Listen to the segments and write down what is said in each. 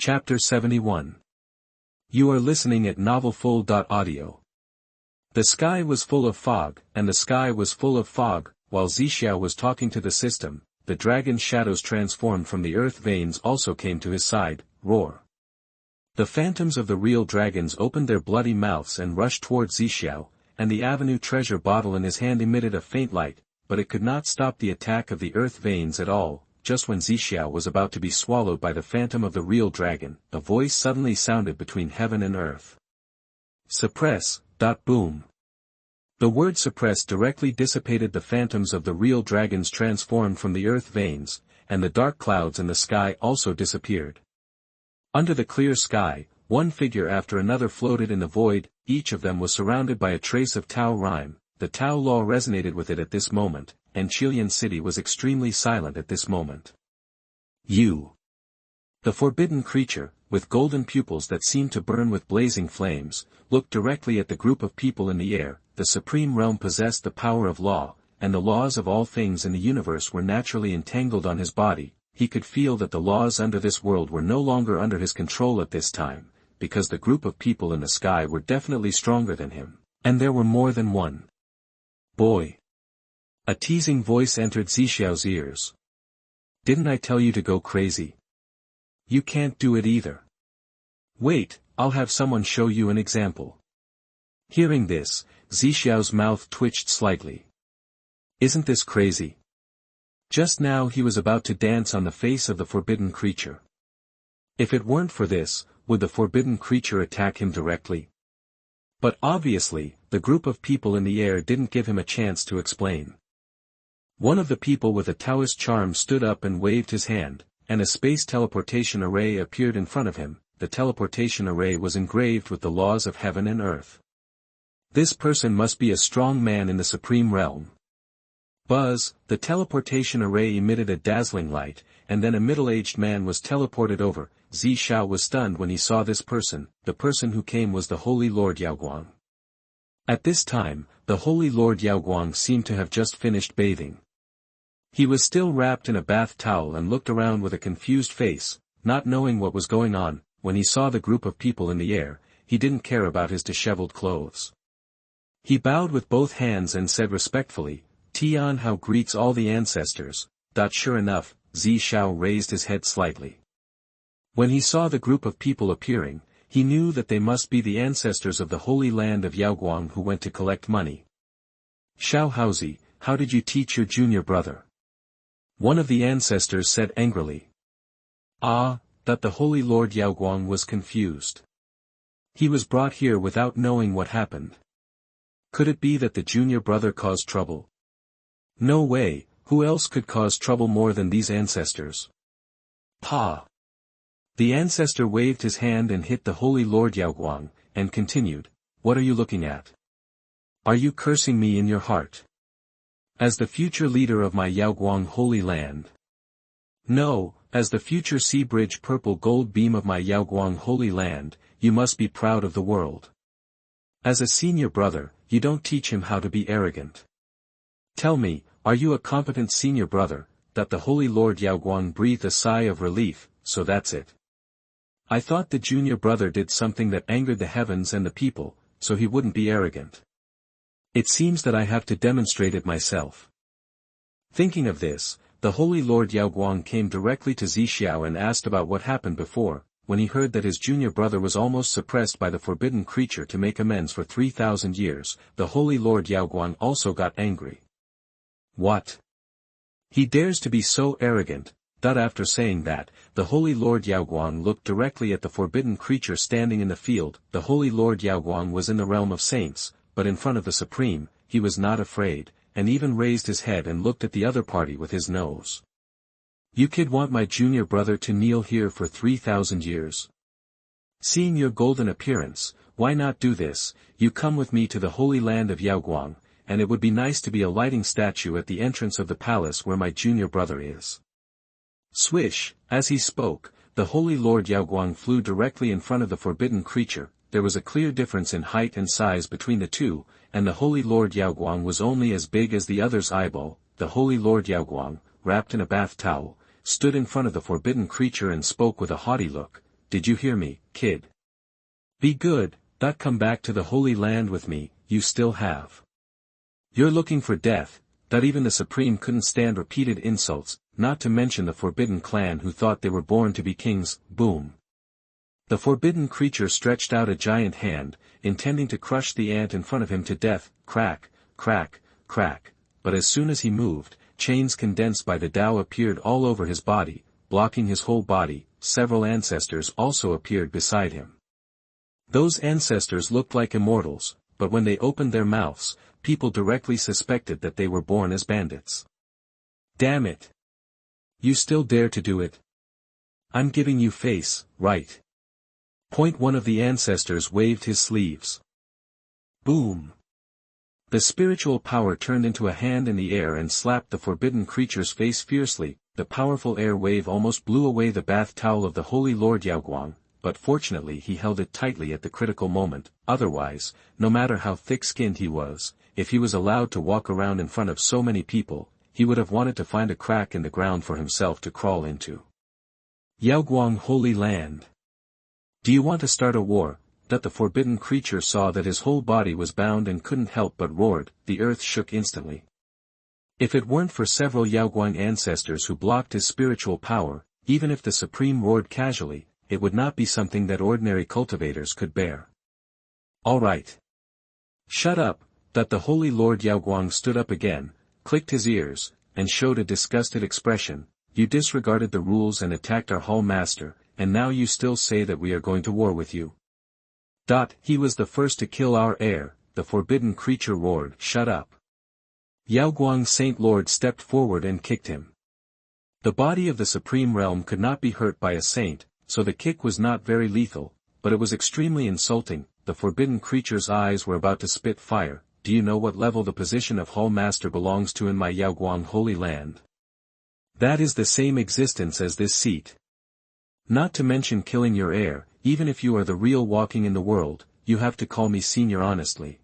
Chapter 71. You are listening at novelfull.audio. The sky was full of fog, and the sky was full of fog, while Zixiao was talking to the system. The dragon's shadows transformed from the earth veins also came to his side, roar. The phantoms of the real dragons opened their bloody mouths and rushed toward Zixiao, and the avenue treasure bottle in his hand emitted a faint light, but it could not stop the attack of the earth veins at all. Just when Zixiao was about to be swallowed by the phantom of the real dragon, a voice suddenly sounded between heaven and earth. Suppress, boom. The word suppress directly dissipated the phantoms of the real dragons transformed from the earth veins, and the dark clouds in the sky also disappeared. Under the clear sky, one figure after another floated in the void, each of them was surrounded by a trace of Tao rhyme. The Tao law resonated with it at this moment, and Qilian City was extremely silent at this moment. You. The forbidden creature, with golden pupils that seemed to burn with blazing flames, looked directly at the group of people in the air. The supreme realm possessed the power of law, and the laws of all things in the universe were naturally entangled on his body. He could feel that the laws under this world were no longer under his control at this time, because the group of people in the sky were definitely stronger than him, and there were more than one. Boy. A teasing voice entered Zixiao's ears. Didn't I tell you to go crazy? You can't do it either. Wait, I'll have someone show you an example. Hearing this, Zixiao's mouth twitched slightly. Isn't this crazy? Just now he was about to dance on the face of the forbidden creature. If it weren't for this, would the forbidden creature attack him directly? But obviously, the group of people in the air didn't give him a chance to explain. One of the people with a Taoist charm stood up and waved his hand, and a space teleportation array appeared in front of him. The teleportation array was engraved with the laws of heaven and earth. This person must be a strong man in the supreme realm. Buzz, the teleportation array emitted a dazzling light, and then a middle-aged man was teleported over. Zixiao was stunned when he saw this person. The person who came was the Holy Lord Yaoguang. At this time, the Holy Lord Yaoguang seemed to have just finished bathing. He was still wrapped in a bath towel and looked around with a confused face, not knowing what was going on. When he saw the group of people in the air, he didn't care about his disheveled clothes. He bowed with both hands and said respectfully, Tian Hao greets all the ancestors. Sure enough, Zixiao raised his head slightly. When he saw the group of people appearing, he knew that they must be the ancestors of the holy land of Yaoguang who went to collect money. Xiao Haozi, how did you teach your junior brother? One of the ancestors said angrily. That the Holy Lord Yaoguang was confused. He was brought here without knowing what happened. Could it be that the junior brother caused trouble? No way, who else could cause trouble more than these ancestors? Pa! The ancestor waved his hand and hit the Holy Lord Yaoguang, and continued, What are you looking at? Are you cursing me in your heart? As the future leader of my Yaoguang holy land? No, as the future sea bridge purple gold beam of my Yaoguang holy land, you must be proud of the world. As a senior brother, you don't teach him how to be arrogant. Tell me, are you a competent senior brother? That the Holy Lord Yaoguang breathed a sigh of relief. So that's it. I thought the junior brother did something that angered the heavens and the people, so he wouldn't be arrogant. It seems that I have to demonstrate it myself. Thinking of this, the Holy Lord Yaoguang came directly to Zixiao and asked about what happened before. When he heard that his junior brother was almost suppressed by the forbidden creature to make amends for 3,000 years, the Holy Lord Yaoguang also got angry. What? He dares to be so arrogant. After saying that, the Holy Lord Yaoguang looked directly at the forbidden creature standing in the field. The Holy Lord Yaoguang was in the realm of saints, but in front of the Supreme, he was not afraid, and even raised his head and looked at the other party with his nose. You kid want my junior brother to kneel here for 3,000 years? Seeing your golden appearance, why not do this? You come with me to the holy land of Yaoguang, and it would be nice to be a lighting statue at the entrance of the palace where my junior brother is. Swish, as he spoke, the Holy Lord Yaoguang flew directly in front of the forbidden creature. There was a clear difference in height and size between the two, and the Holy Lord Yaoguang was only as big as the other's eyeball. The Holy Lord Yaoguang, wrapped in a bath towel, stood in front of the forbidden creature and spoke with a haughty look. did you hear me, kid? Be good, not come back to the Holy Land with me, you still have. You're looking for death, that even the Supreme couldn't stand repeated insults, not to mention the forbidden clan who thought they were born to be kings, boom. The forbidden creature stretched out a giant hand, intending to crush the ant in front of him to death, crack, crack, crack, but as soon as he moved, chains condensed by the Tao appeared all over his body, blocking his whole body. Several ancestors also appeared beside him. Those ancestors looked like immortals, but when they opened their mouths, people directly suspected that they were born as bandits. Damn it! You still dare to do it? I'm giving you face, right? Point one of the ancestors waved his sleeves. Boom! The spiritual power turned into a hand in the air and slapped the forbidden creature's face fiercely. The powerful air wave almost blew away the bath towel of the Holy Lord Yaoguang, but fortunately he held it tightly at the critical moment. Otherwise, no matter how thick-skinned he was, if he was allowed to walk around in front of so many people, he would have wanted to find a crack in the ground for himself to crawl into. Yaoguang Holy Land. Do you want to start a war? That the forbidden creature saw that his whole body was bound and couldn't help but roared. The earth shook instantly. If it weren't for several Yaoguang ancestors who blocked his spiritual power, even if the Supreme roared casually, it would not be something that ordinary cultivators could bear. All right. Shut up. That the Holy Lord Yaoguang stood up again, clicked his ears, and showed a disgusted expression. You disregarded the rules and attacked our hall master, and now you still say that we are going to war with you. He was the first to kill our heir, the forbidden creature roared. Shut up. Yaoguang Saint Lord stepped forward and kicked him. The body of the Supreme Realm could not be hurt by a saint, so the kick was not very lethal, but it was extremely insulting. The forbidden creature's eyes were about to spit fire. Do you know what level the position of Hall Master belongs to in my Yaoguang Holy Land? That is the same existence as this seat. Not to mention killing your heir, even if you are the real walking in the world, you have to call me senior honestly.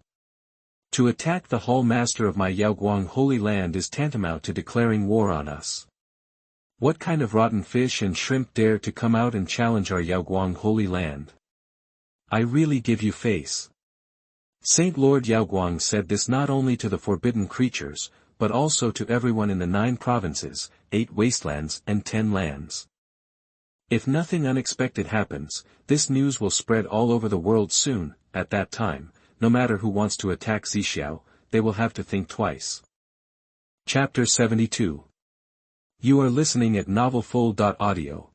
To attack the Hall Master of my Yaoguang Holy Land is tantamount to declaring war on us. What kind of rotten fish and shrimp dare to come out and challenge our Yaoguang Holy Land? I really give you face. Saint Lord Yaoguang said this not only to the forbidden creatures, but also to everyone in the 9 provinces, 8 wastelands and 10 lands. If nothing unexpected happens, this news will spread all over the world soon. At that time, no matter who wants to attack Zixiao, they will have to think twice. Chapter 72. You are listening at novelfull.audio.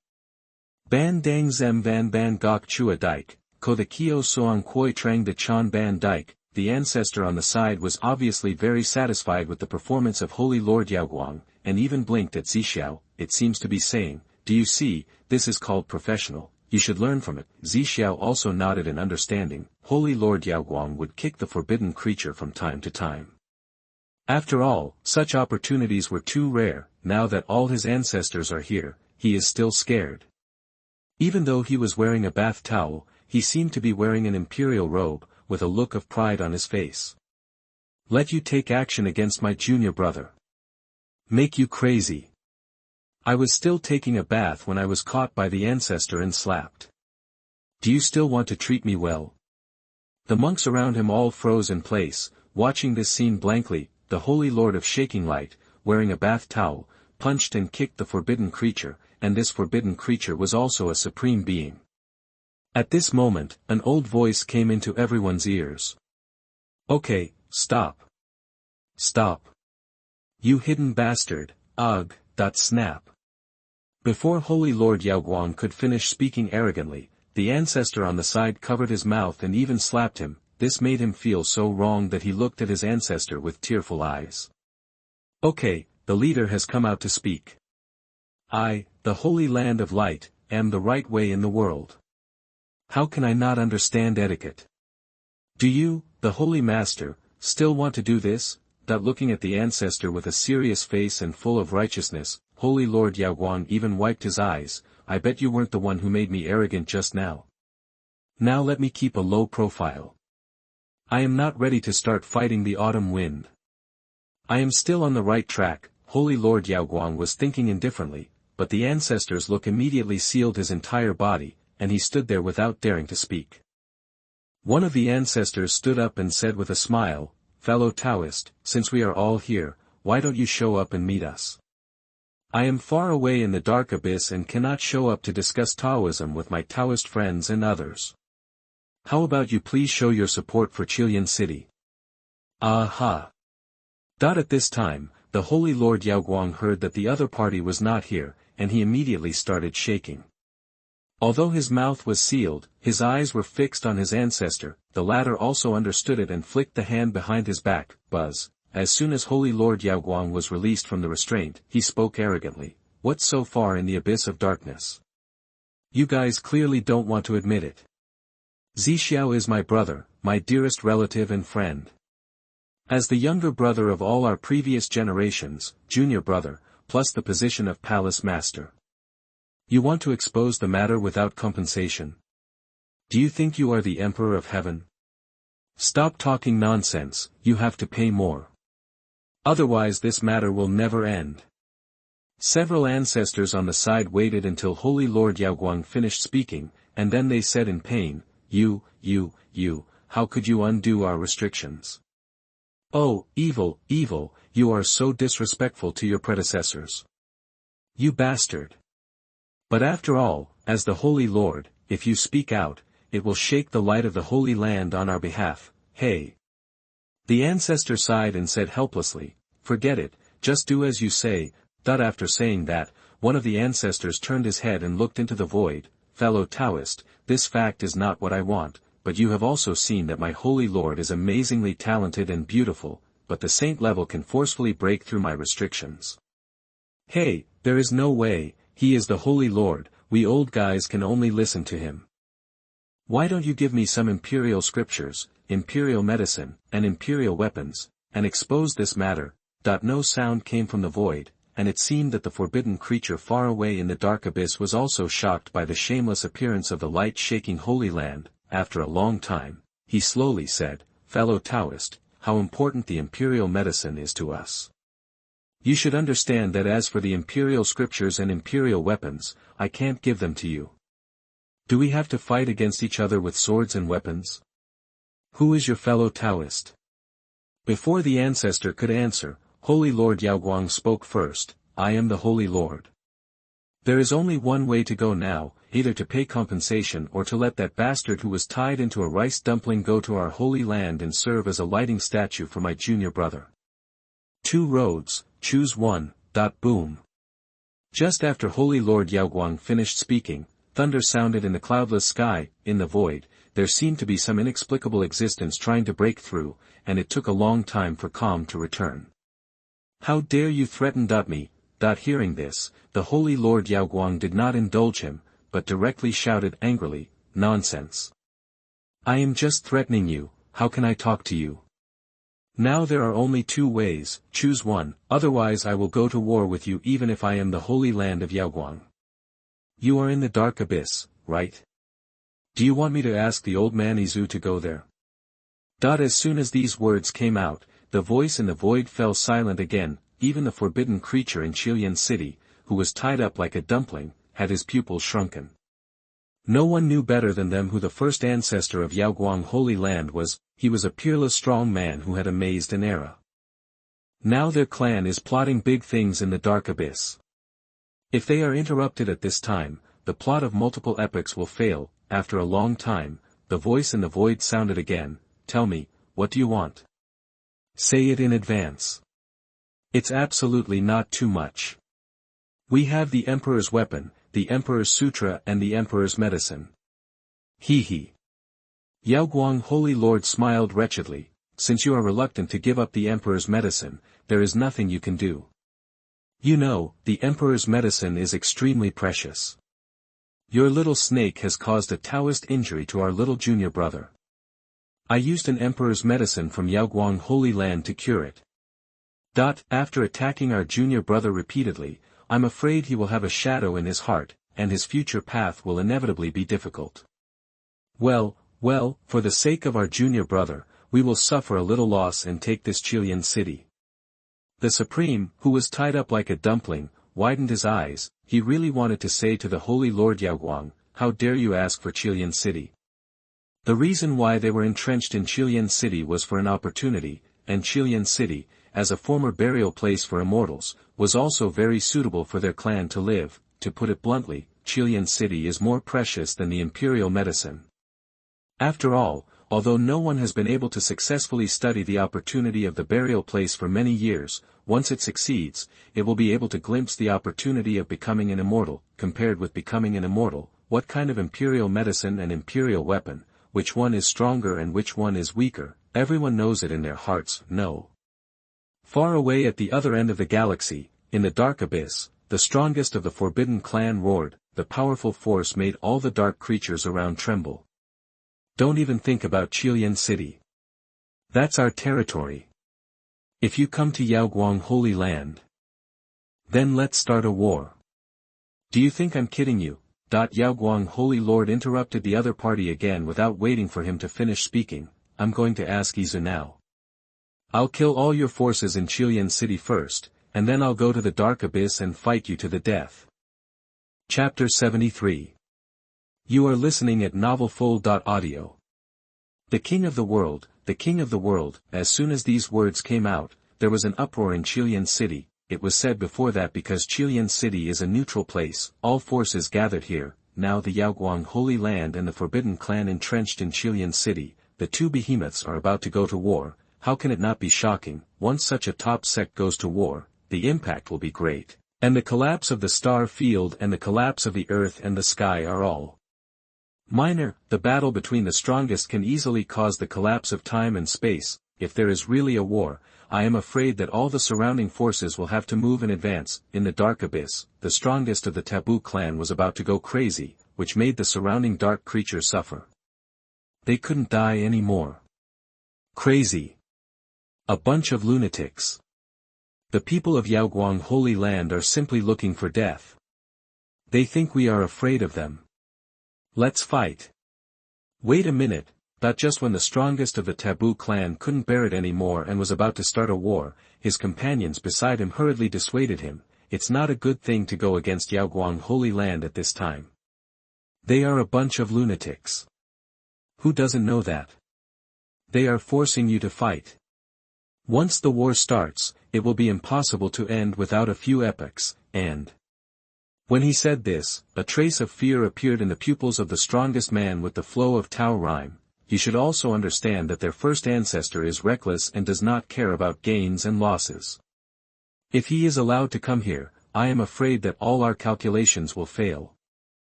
Ban dang zem van ban gok chua dike, ko the kio soang koi trang de chan ban dike. The ancestor on the side was obviously very satisfied with the performance of Holy Lord Yaoguang, and even blinked at Zixiao. It seems to be saying, do you see, this is called professional, you should learn from it. Zixiao also nodded in understanding. Holy Lord Yaoguang would kick the forbidden creature from time to time. After all, such opportunities were too rare. Now that all his ancestors are here, he is still scared. Even though he was wearing a bath towel, he seemed to be wearing an imperial robe, with a look of pride on his face. Let you take action against my junior brother. Make you crazy. I was still taking a bath when I was caught by the ancestor and slapped. Do you still want to treat me well? The monks around him all froze in place, watching this scene blankly. The Holy Lord of Shaking Light, wearing a bath towel, punched and kicked the forbidden creature, and this forbidden creature was also a supreme being. At this moment, an old voice came into everyone's ears. Okay, stop. Stop. You hidden bastard, ugh, snap. Before Holy Lord Yaoguang could finish speaking arrogantly, the ancestor on the side covered his mouth and even slapped him. This made him feel so wrong that he looked at his ancestor with tearful eyes. Okay, the leader has come out to speak. I, the Holy Land of Light, am the right way in the world. How can I not understand etiquette? Do you, the Holy Master, still want to do this? Looking at the ancestor with a serious face and full of righteousness, Holy Lord Yaoguang even wiped his eyes. I bet you weren't the one who made me arrogant just now. Now let me keep a low profile. I am not ready to start fighting the autumn wind. I am still on the right track. Holy Lord Yaoguang was thinking indifferently, but the ancestor's look immediately sealed his entire body. and he stood there without daring to speak. One of the ancestors stood up and said with a smile, "Fellow Taoist, since we are all here, why don't you show up and meet us? I am far away in the dark abyss and cannot show up to discuss Taoism with my Taoist friends and others. How about you please show your support for Chilean City?" Aha! At this time, the Holy Lord Yaoguang heard that the other party was not here, and he immediately started shaking. Although his mouth was sealed, his eyes were fixed on his ancestor. The latter also understood it and flicked the hand behind his back. Buzz. As soon as Holy Lord Yaoguang was released from the restraint, he spoke arrogantly, "What's so far in the abyss of darkness? You guys clearly don't want to admit it. Zixiao is my brother, my dearest relative and friend. As the younger brother of all our previous generations, junior brother, plus the position of palace master. You want to expose the matter without compensation? Do you think you are the Emperor of Heaven? Stop talking nonsense, you have to pay more. Otherwise this matter will never end." Several ancestors on the side waited until Holy Lord Yaoguang finished speaking, and then they said in pain, You, how could you undo our restrictions? Oh, evil, you are so disrespectful to your predecessors. You bastard. But after all, as the Holy Lord, if you speak out, it will shake the light of the Holy Land on our behalf, hey. The ancestor sighed and said helplessly, "Forget it, just do as you say." After saying that, one of the ancestors turned his head and looked into the void. "Fellow Taoist, this fact is not what I want, but you have also seen that my Holy Lord is amazingly talented and beautiful, but the saint level can forcefully break through my restrictions. Hey, there is no way, he is the Holy Lord, we old guys can only listen to him. Why don't you give me some imperial scriptures, imperial medicine, and imperial weapons, and expose this matter?" No sound came from the void, and it seemed that the forbidden creature far away in the dark abyss was also shocked by the shameless appearance of the light-shaking Holy Land. After a long time, he slowly said, "Fellow Taoist, how important the imperial medicine is to us. You should understand that as for the imperial scriptures and imperial weapons, I can't give them to you. Do we have to fight against each other with swords and weapons? Who is your fellow Taoist?" Before the ancestor could answer, Holy Lord Yaoguang spoke first, "I am the Holy Lord. There is only one way to go now, either to pay compensation or to let that bastard who was tied into a rice dumpling go to our Holy Land and serve as a lighting statue for my junior brother. Two roads, choose one." Boom. Just after Holy Lord Yaoguang finished speaking, thunder sounded in the cloudless sky. In the void, there seemed to be some inexplicable existence trying to break through, and it took a long time for calm to return. "How dare you threaten me?" Hearing this, the Holy Lord Yaoguang did not indulge him, but directly shouted angrily, "Nonsense. I am just threatening you, how can I talk to you? Now there are only two ways, choose one, otherwise I will go to war with you even if I am the Holy Land of Yaoguang. You are in the dark abyss, right? Do you want me to ask the old man Izu to go there?" As soon as these words came out, the voice in the void fell silent again. Even the forbidden creature in Chilean City, who was tied up like a dumpling, had his pupils shrunken. No one knew better than them who the first ancestor of Yaoguang Holy Land was. He was a peerless strong man who had amazed an era. Now their clan is plotting big things in the dark abyss. If they are interrupted at this time, the plot of multiple epochs will fail. After a long time, the voice in the void sounded again, "Tell me, what do you want? Say it in advance. It's absolutely not too much. We have the Emperor's weapon, the Emperor's sutra and the Emperor's medicine." He. Yaoguang Holy Lord smiled wretchedly, "Since you are reluctant to give up the Emperor's medicine, there is nothing you can do. You know, the Emperor's medicine is extremely precious. Your little snake has caused a Taoist injury to our little junior brother. I used an Emperor's medicine from Yaoguang Holy Land to cure it. After attacking our junior brother repeatedly, I'm afraid he will have a shadow in his heart, and his future path will inevitably be difficult. Well, for the sake of our junior brother, we will suffer a little loss and take this Chilean city." The Supreme, who was tied up like a dumpling, widened his eyes. He really wanted to say to the Holy Lord Yaoguang, how dare you ask for Qilian City? The reason why they were entrenched in Qilian City was for an opportunity, and Qilian City, as a former burial place for immortals, was also very suitable for their clan to live. To put it bluntly, Qilian City is more precious than the imperial medicine. After all, although no one has been able to successfully study the opportunity of the burial place for many years, once it succeeds, it will be able to glimpse the opportunity of becoming an immortal. Compared with becoming an immortal, what kind of imperial medicine and imperial weapon, which one is stronger and which one is weaker, everyone knows it in their hearts. No. Far away at the other end of the galaxy, in the dark abyss, the strongest of the forbidden clan roared. The powerful force made all the dark creatures around tremble. Don't even think about Qilian City. That's our territory. If you come to Yaoguang Holy Land, then let's start a war. Do you think I'm kidding you? Yaoguang Holy Lord interrupted the other party again without waiting for him to finish speaking. I'm going to ask Izu now. I'll kill all your forces in Qilian City first, and then I'll go to the dark abyss and fight you to the death. Chapter 73. You are listening at novelfull.audio. The king of the world, the king of the world. As soon as these words came out, there was an uproar in Qilian City. It was said before that because Qilian City is a neutral place, all forces gathered here. Now the Yaoguang Holy Land and the Forbidden Clan entrenched in Qilian City, the two behemoths are about to go to war. How can it not be shocking? Once such a top sect goes to war, the impact will be great. And the collapse of the star field and the collapse of the earth and the sky are all minor. The battle between the strongest can easily cause the collapse of time and space. If there is really a war, I am afraid that all the surrounding forces will have to move in advance. In the dark abyss, the strongest of the taboo clan was about to go crazy, which made the surrounding dark creatures suffer. They couldn't die anymore. Crazy. A bunch of lunatics. The people of Yaoguang Holy Land are simply looking for death. They think we are afraid of them. Let's fight. Wait a minute. Just when the strongest of the taboo clan couldn't bear it anymore and was about to start a war, his companions beside him hurriedly dissuaded him. It's not a good thing to go against Yaoguang Holy Land at this time. They are a bunch of lunatics. Who doesn't know that? They are forcing you to fight. Once the war starts, it will be impossible to end without a few epochs, and... When he said this, a trace of fear appeared in the pupils of the strongest man with the flow of Tao rhyme. You should also understand that their first ancestor is reckless and does not care about gains and losses. If he is allowed to come here, I am afraid that all our calculations will fail.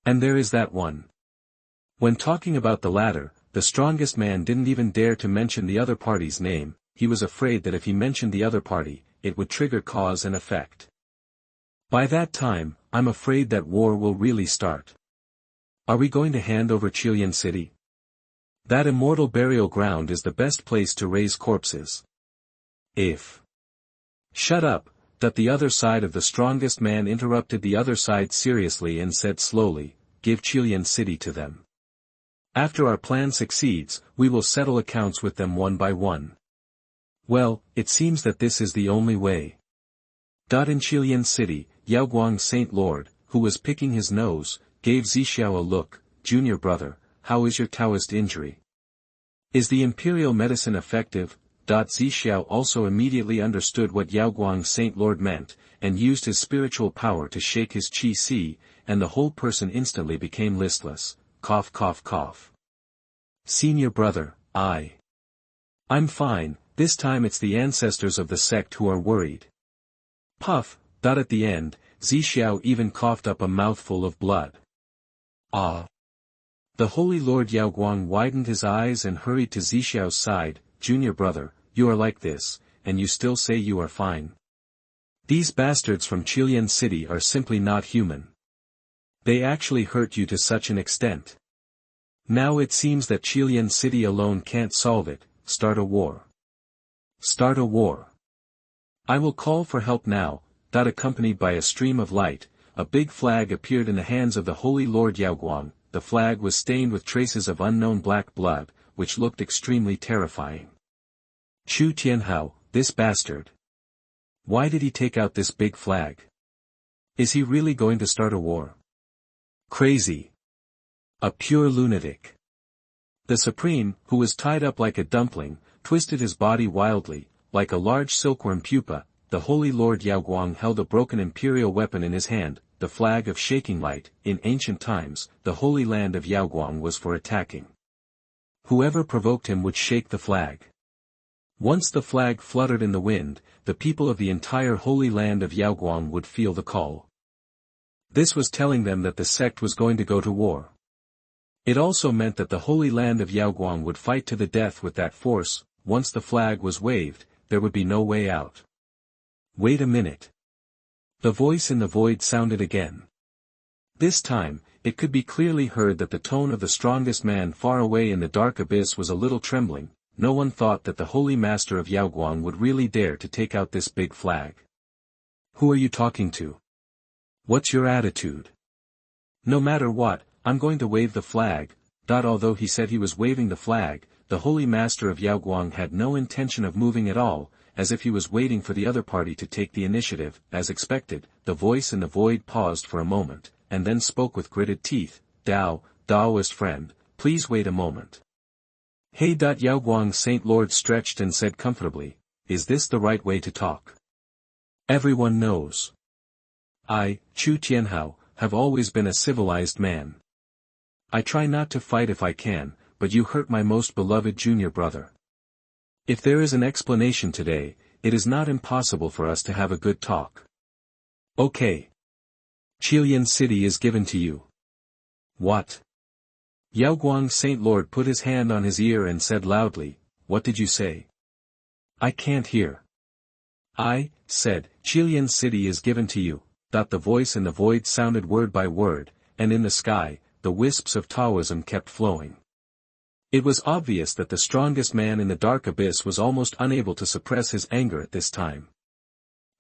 And there is that one. When talking about the latter, the strongest man didn't even dare to mention the other party's name. He was afraid that if he mentioned the other party, it would trigger cause and effect. By that time, I'm afraid that war will really start. Are we going to hand over Qilian City? That immortal burial ground is the best place to raise corpses. If... Shut up. The other side of the strongest man interrupted the other side seriously and said slowly, give Qilian City to them. After our plan succeeds, we will settle accounts with them one by one. Well, it seems that this is the only way. In Qilian City, Yaoguang Saint Lord, who was picking his nose, gave Zixiao a look. Junior brother, how is your Taoist injury? Is the imperial medicine effective? Zixiao also immediately understood what Yaoguang Saint Lord meant, and used his spiritual power to shake his qi, and the whole person instantly became listless. Cough cough cough. Senior brother, I'm fine. This time it's the ancestors of the sect who are worried. Puff. At the end, Zixiao even coughed up a mouthful of blood. Ah! The Holy Lord Yaoguang widened his eyes and hurried to Zixiao's side. Junior brother, you are like this, and you still say you are fine. These bastards from Qilian City are simply not human. They actually hurt you to such an extent. Now it seems that Qilian City alone can't solve it. Start a war. Start a war. I will call for help now. Accompanied by a stream of light, a big flag appeared in the hands of the Holy Lord Yaoguang. The flag was stained with traces of unknown black blood, which looked extremely terrifying. Chu Tianhao, this bastard. Why did he take out this big flag? Is he really going to start a war? Crazy. A pure lunatic. The Supreme, who was tied up like a dumpling, twisted his body wildly, like a large silkworm pupa. The Holy Lord Yaoguang held a broken imperial weapon in his hand, the flag of shaking light. In ancient times, the Holy Land of Yaoguang was for attacking. Whoever provoked him would shake the flag. Once the flag fluttered in the wind, the people of the entire Holy Land of Yaoguang would feel the call. This was telling them that the sect was going to go to war. It also meant that the Holy Land of Yaoguang would fight to the death with that force. Once the flag was waved, there would be no way out. Wait a minute. The voice in the void sounded again. This time, it could be clearly heard that the tone of the strongest man far away in the dark abyss was a little trembling. No one thought that the Holy Master of Yaoguang would really dare to take out this big flag. Who are you talking to? What's your attitude? No matter what, I'm going to wave the flag. Although he said he was waving the flag, the Holy Master of Yaoguang had no intention of moving at all, as if he was waiting for the other party to take the initiative. As expected, the voice in the void paused for a moment, and then spoke with gritted teeth. Taoist friend, please wait a moment. Hey. Yaoguang's Saint Lord stretched and said comfortably, is this the right way to talk? Everyone knows. I, Chu Tianhao, have always been a civilized man. I try not to fight if I can, but you hurt my most beloved junior brother. If there is an explanation today, it is not impossible for us to have a good talk. Okay. Qilian City is given to you. What? Yaoguang's Saint Lord put his hand on his ear and said loudly, what did you say? I can't hear. I said, Qilian City is given to you. The voice in the void sounded word by word, and in the sky, the wisps of Taoism kept flowing. It was obvious that the strongest man in the dark abyss was almost unable to suppress his anger at this time.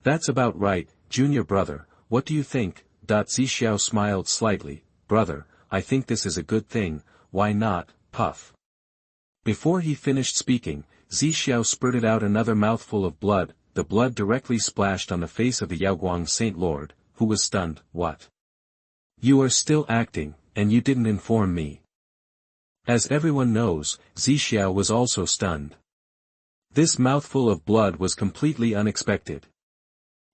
That's about right, junior brother, what do you think? Zixiao smiled slightly. Brother, I think this is a good thing, why not? Puff. Before he finished speaking, Zixiao spurted out another mouthful of blood. The blood directly splashed on the face of the Yaoguang Saint Lord, who was stunned. What? You are still acting, and you didn't inform me. As everyone knows, Zixiao was also stunned. This mouthful of blood was completely unexpected.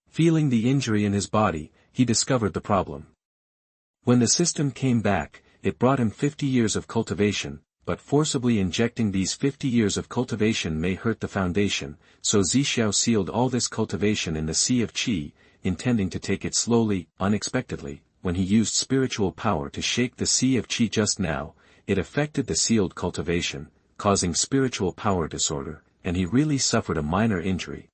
Feeling the injury in his body, he discovered the problem. When the system came back, it brought him 50 years of cultivation, but forcibly injecting these 50 years of cultivation may hurt the foundation, so Zixiao sealed all this cultivation in the Sea of Qi, intending to take it slowly. Unexpectedly, when he used spiritual power to shake the Sea of Qi just now, it affected the sealed cultivation, causing spiritual power disorder, and he really suffered a minor injury.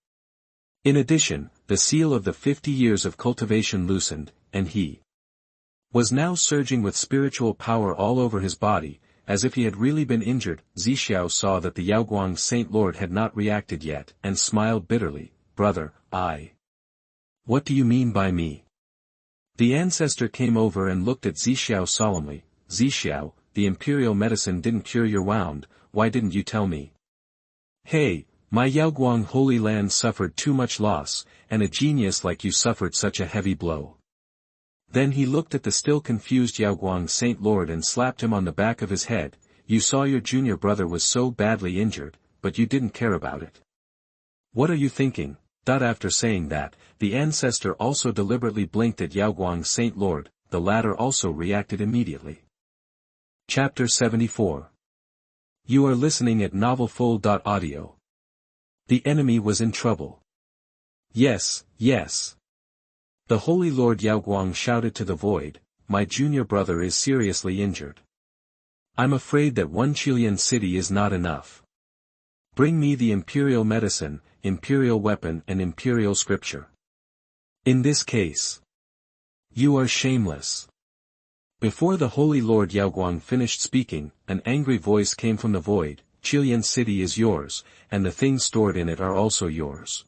In addition, the seal of the 50 years of cultivation loosened, and he was now surging with spiritual power all over his body, as if he had really been injured. Zixiao saw that the Yaoguang Saint Lord had not reacted yet, and smiled bitterly. Brother, what do you mean by me? The ancestor came over and looked at Zixiao solemnly. Zixiao, the imperial medicine didn't cure your wound, why didn't you tell me? Hey, my Yaoguang Holy Land suffered too much loss, and a genius like you suffered such a heavy blow. Then he looked at the still confused Yaoguang Saint Lord and slapped him on the back of his head. You saw your junior brother was so badly injured, but you didn't care about it. What are you thinking? After saying that, the ancestor also deliberately blinked at Yaoguang Saint Lord. The latter also reacted immediately. Chapter 74. You are listening at novelfull.audio. The enemy was in trouble. Yes, yes. The Holy Lord Yaoguang shouted to the void, my junior brother is seriously injured. I'm afraid that one Qilian city is not enough. Bring me the imperial medicine, imperial weapon and imperial scripture. In this case, you are shameless. Before the Holy Lord Yaoguang finished speaking, an angry voice came from the void, Qilian city is yours, and the things stored in it are also yours.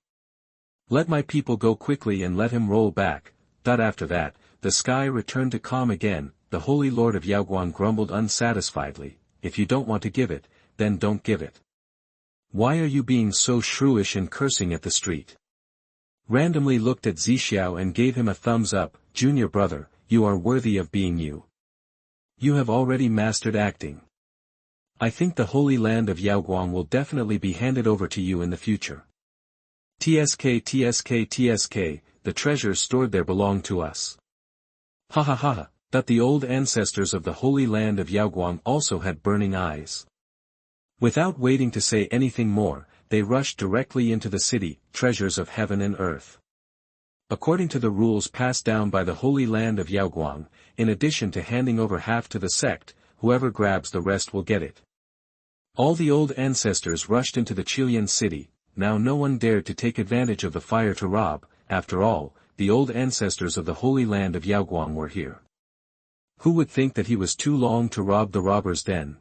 Let my people go quickly and let him roll back. After that, the sky returned to calm again. The Holy Lord of Yaoguang grumbled unsatisfiedly, if you don't want to give it, then don't give it. Why are you being so shrewish and cursing at the street? Randomly looked at Zixiao and gave him a thumbs up. Junior brother, you are worthy of being you. You have already mastered acting. I think the Holy Land of Yaoguang will definitely be handed over to you in the future. TSK, the treasures stored there belong to us. Ha ha ha, that the old ancestors of the Holy Land of Yaoguang also had burning eyes. Without waiting to say anything more, they rushed directly into the city, treasures of heaven and earth. According to the rules passed down by the Holy Land of Yaoguang, in addition to handing over half to the sect, whoever grabs the rest will get it. All the old ancestors rushed into the Chilean city. Now no one dared to take advantage of the fire to rob. After all, the old ancestors of the Holy Land of Yaoguang were here. Who would think that he was too long to rob the robbers then?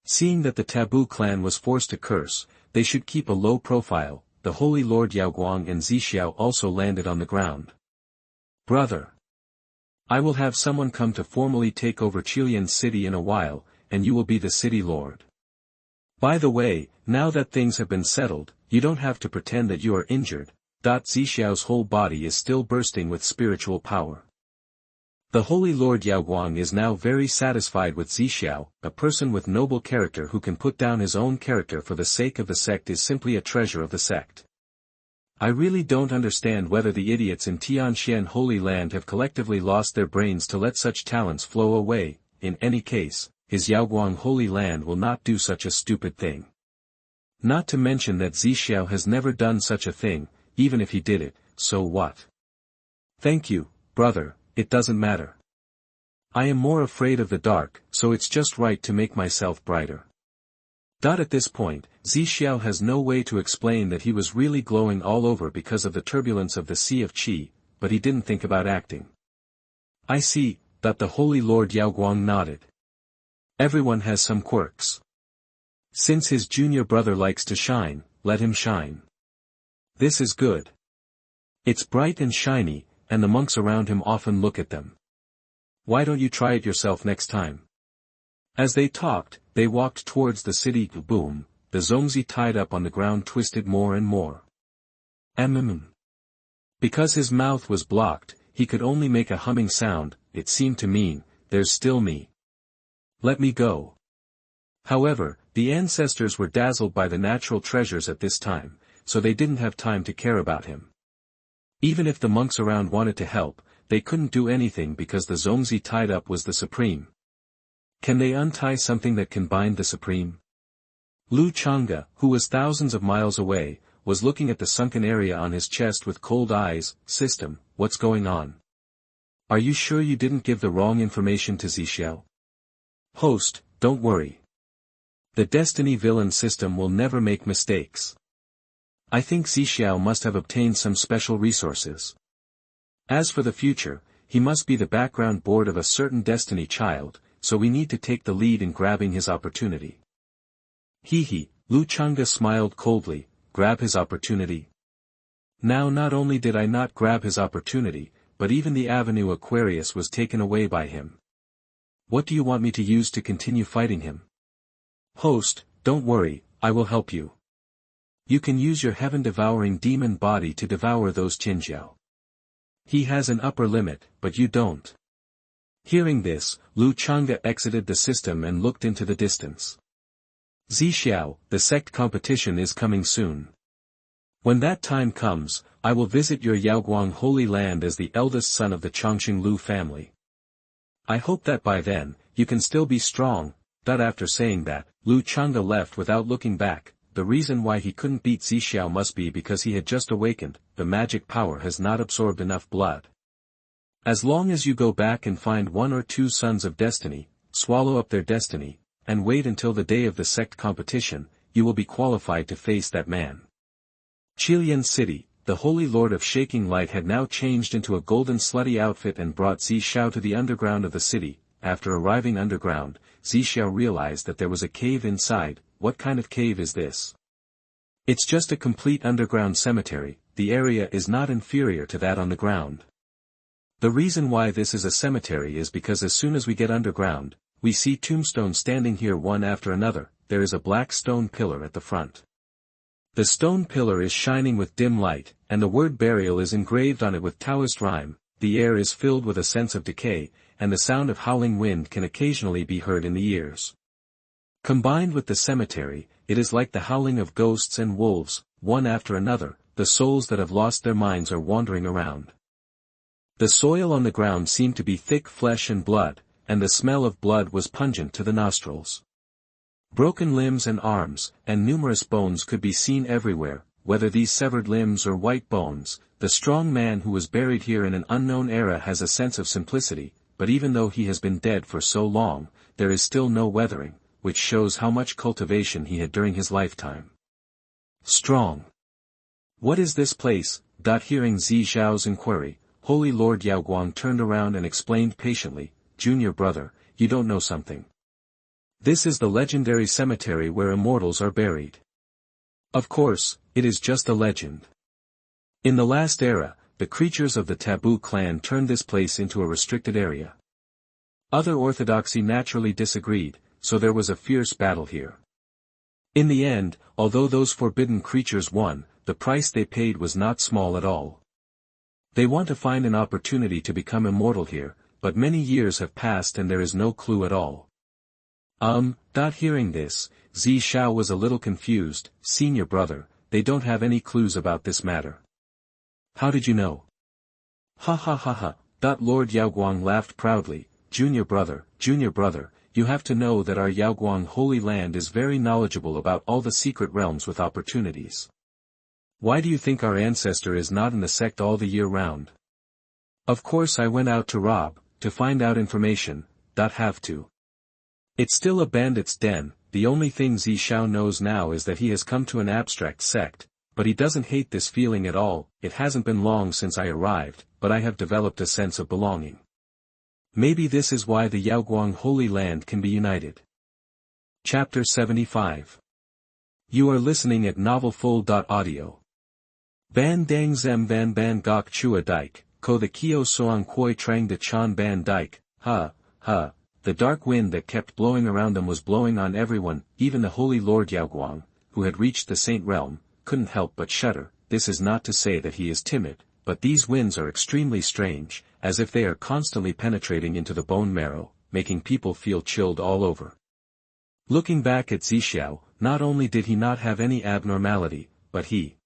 Seeing that the taboo clan was forced to curse, they should keep a low profile. The Holy Lord Yaoguang and Zixiao also landed on the ground. Brother! I will have someone come to formally take over Chilean city in a while, and you will be the city lord. By the way, now that things have been settled, you don't have to pretend that you are injured. Zixiao's whole body is still bursting with spiritual power. The Holy Lord Yaoguang is now very satisfied with Zixiao. A person with noble character who can put down his own character for the sake of the sect is simply a treasure of the sect. I really don't understand whether the idiots in Tianxian Holy Land have collectively lost their brains to let such talents flow away. In any case, his Yaoguang Holy Land will not do such a stupid thing. Not to mention that Zixiao has never done such a thing. Even if he did it, so what? Thank you, brother, it doesn't matter. I am more afraid of the dark, so it's just right to make myself brighter. At this point, Zixiao has no way to explain that he was really glowing all over because of the turbulence of the Sea of Qi, but he didn't think about acting. I see, the Holy Lord Yaoguang nodded. Everyone has some quirks. Since his junior brother likes to shine, let him shine. This is good. It's bright and shiny, and the monks around him often look at them. Why don't you try it yourself next time? As they talked, they walked towards the city. Boom, the zongzi tied up on the ground twisted more and more. Because his mouth was blocked, he could only make a humming sound. It seemed to mean, there's still me. Let me go. However, the ancestors were dazzled by the natural treasures at this time, so they didn't have time to care about him. Even if the monks around wanted to help, they couldn't do anything because the zongzi tied up was the supreme. Can they untie something that can bind the supreme? Lu Chang'e, who was thousands of miles away, was looking at the sunken area on his chest with cold eyes. System, what's going on? Are you sure you didn't give the wrong information to Zixiao? Host, don't worry. The Destiny Villain system will never make mistakes. I think Zixiao must have obtained some special resources. As for the future, he must be the background board of a certain Destiny child, so we need to take the lead in grabbing his opportunity. Hee, Lu Chang'e smiled coldly. Grab his opportunity? Now not only did I not grab his opportunity, but even the Avenue Aquarius was taken away by him. What do you want me to use to continue fighting him? Host, don't worry, I will help you. You can use your heaven-devouring demon body to devour those Qinjiao. He has an upper limit, but you don't. Hearing this, Lu Chang'e exited the system and looked into the distance. Zixiao, the sect competition is coming soon. When that time comes, I will visit your Yaoguang Holy Land as the eldest son of the Chongqing Lu family. I hope that by then, you can still be strong. After saying that, Lu Chang'e left without looking back. The reason why he couldn't beat Zixiao must be because he had just awakened. The magic power has not absorbed enough blood. As long as you go back and find one or two sons of destiny, swallow up their destiny, and wait until the day of the sect competition, you will be qualified to face that man. Chilean City, the Holy Lord of Shaking Light had now changed into a golden slutty outfit and brought Zixiao to the underground of the city. After arriving underground, Zixiao realized that there was a cave inside. What kind of cave is this? It's just a complete underground cemetery. The area is not inferior to that on the ground. The reason why this is a cemetery is because as soon as we get underground, we see tombstones standing here one after another. There is a black stone pillar at the front. The stone pillar is shining with dim light, and the word burial is engraved on it with Taoist rhyme. The air is filled with a sense of decay, and the sound of howling wind can occasionally be heard in the ears. Combined with the cemetery, it is like the howling of ghosts and wolves, one after another. The souls that have lost their minds are wandering around. The soil on the ground seemed to be thick flesh and blood, and the smell of blood was pungent to the nostrils. Broken limbs and arms, and numerous bones could be seen everywhere, whether these severed limbs or white bones. The strong man who was buried here in an unknown era has a sense of simplicity, but even though he has been dead for so long, there is still no weathering, which shows how much cultivation he had during his lifetime. Strong. What is this place? Hearing Zi Xiao's inquiry, Holy Lord Yaoguang turned around and explained patiently, Junior brother, you don't know something. This is the legendary cemetery where immortals are buried. Of course, it is just a legend. In the last era, the creatures of the taboo clan turned this place into a restricted area. Other orthodoxy naturally disagreed, so there was a fierce battle here. In the end, although those forbidden creatures won, the price they paid was not small at all. They want to find an opportunity to become immortal here, but many years have passed and there is no clue at all. Hearing this, Zi Xiao was a little confused. Senior brother, they don't have any clues about this matter. How did you know? Ha ha ha ha. Lord Yaoguang laughed proudly. Junior brother, you have to know that our Yaoguang Holy Land is very knowledgeable about all the secret realms with opportunities. Why do you think our ancestor is not in the sect all the year round? Of course I went out to rob, to find out information. Have to. It's still a bandit's den. The only thing Zi Xiao knows now is that he has come to an abstract sect, but he doesn't hate this feeling at all. It hasn't been long since I arrived, but I have developed a sense of belonging. Maybe this is why the Yaoguang Holy Land can be united. Chapter 75. You are listening at novelfull.audio. Ban dang zem van ban gok chua dike, ko the kio soang koi trang de chan ban dike, the dark wind that kept blowing around them was blowing on everyone. Even the Holy Lord Yaoguang, who had reached the Saint Realm, couldn't help but shudder. This is not to say that he is timid, but these winds are extremely strange, as if they are constantly penetrating into the bone marrow, making people feel chilled all over. Looking back at Zi Xiao, not only did he not have any abnormality, but he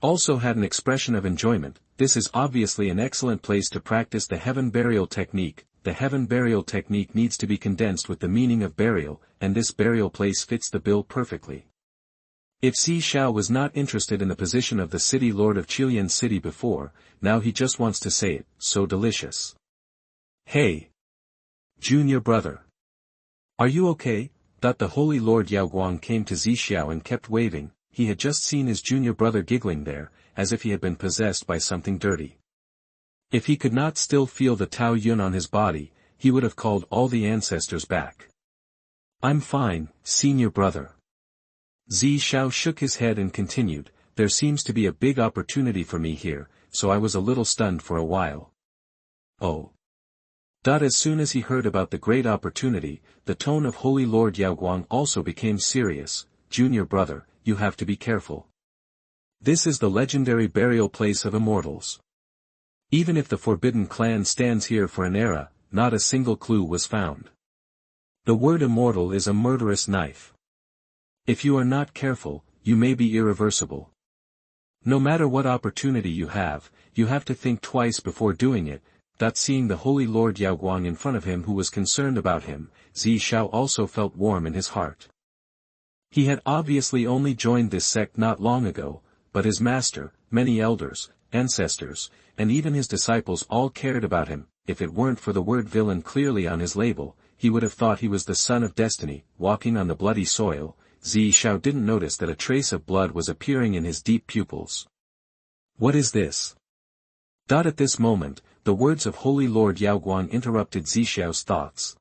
also had an expression of enjoyment. This is obviously an excellent place to practice the heaven burial technique. The heaven burial technique needs to be condensed with the meaning of burial, and this burial place fits the bill perfectly. If Zi Xiao was not interested in the position of the city lord of Qilian City before, now he just wants to say it, so delicious. Hey! Junior brother! Are you okay? The Holy Lord Yaoguang came to Zi Xiao and kept waving. He had just seen his junior brother giggling there, as if he had been possessed by something dirty. If he could not still feel the Tao Yun on his body, he would have called all the ancestors back. I'm fine, senior brother. Zi Xiao shook his head and continued, there seems to be a big opportunity for me here, so I was a little stunned for a while. Oh. As soon as he heard about the great opportunity, the tone of Holy Lord Yaoguang also became serious. Junior brother, you have to be careful. This is the legendary burial place of immortals. Even if the forbidden clan stands here for an era, not a single clue was found. The word immortal is a murderous knife. If you are not careful, you may be irreversible. No matter what opportunity you have to think twice before doing it. Seeing the Holy Lord Yaoguang in front of him who was concerned about him, Zi Xiao also felt warm in his heart. He had obviously only joined this sect not long ago, but his master, many elders, ancestors, and even his disciples all cared about him. If it weren't for the word villain clearly on his label, he would have thought he was the son of destiny, walking on the bloody soil. Zi Xiao didn't notice that a trace of blood was appearing in his deep pupils. What is this? At this moment, the words of Holy Lord Yaoguang interrupted Zi Xiao's thoughts.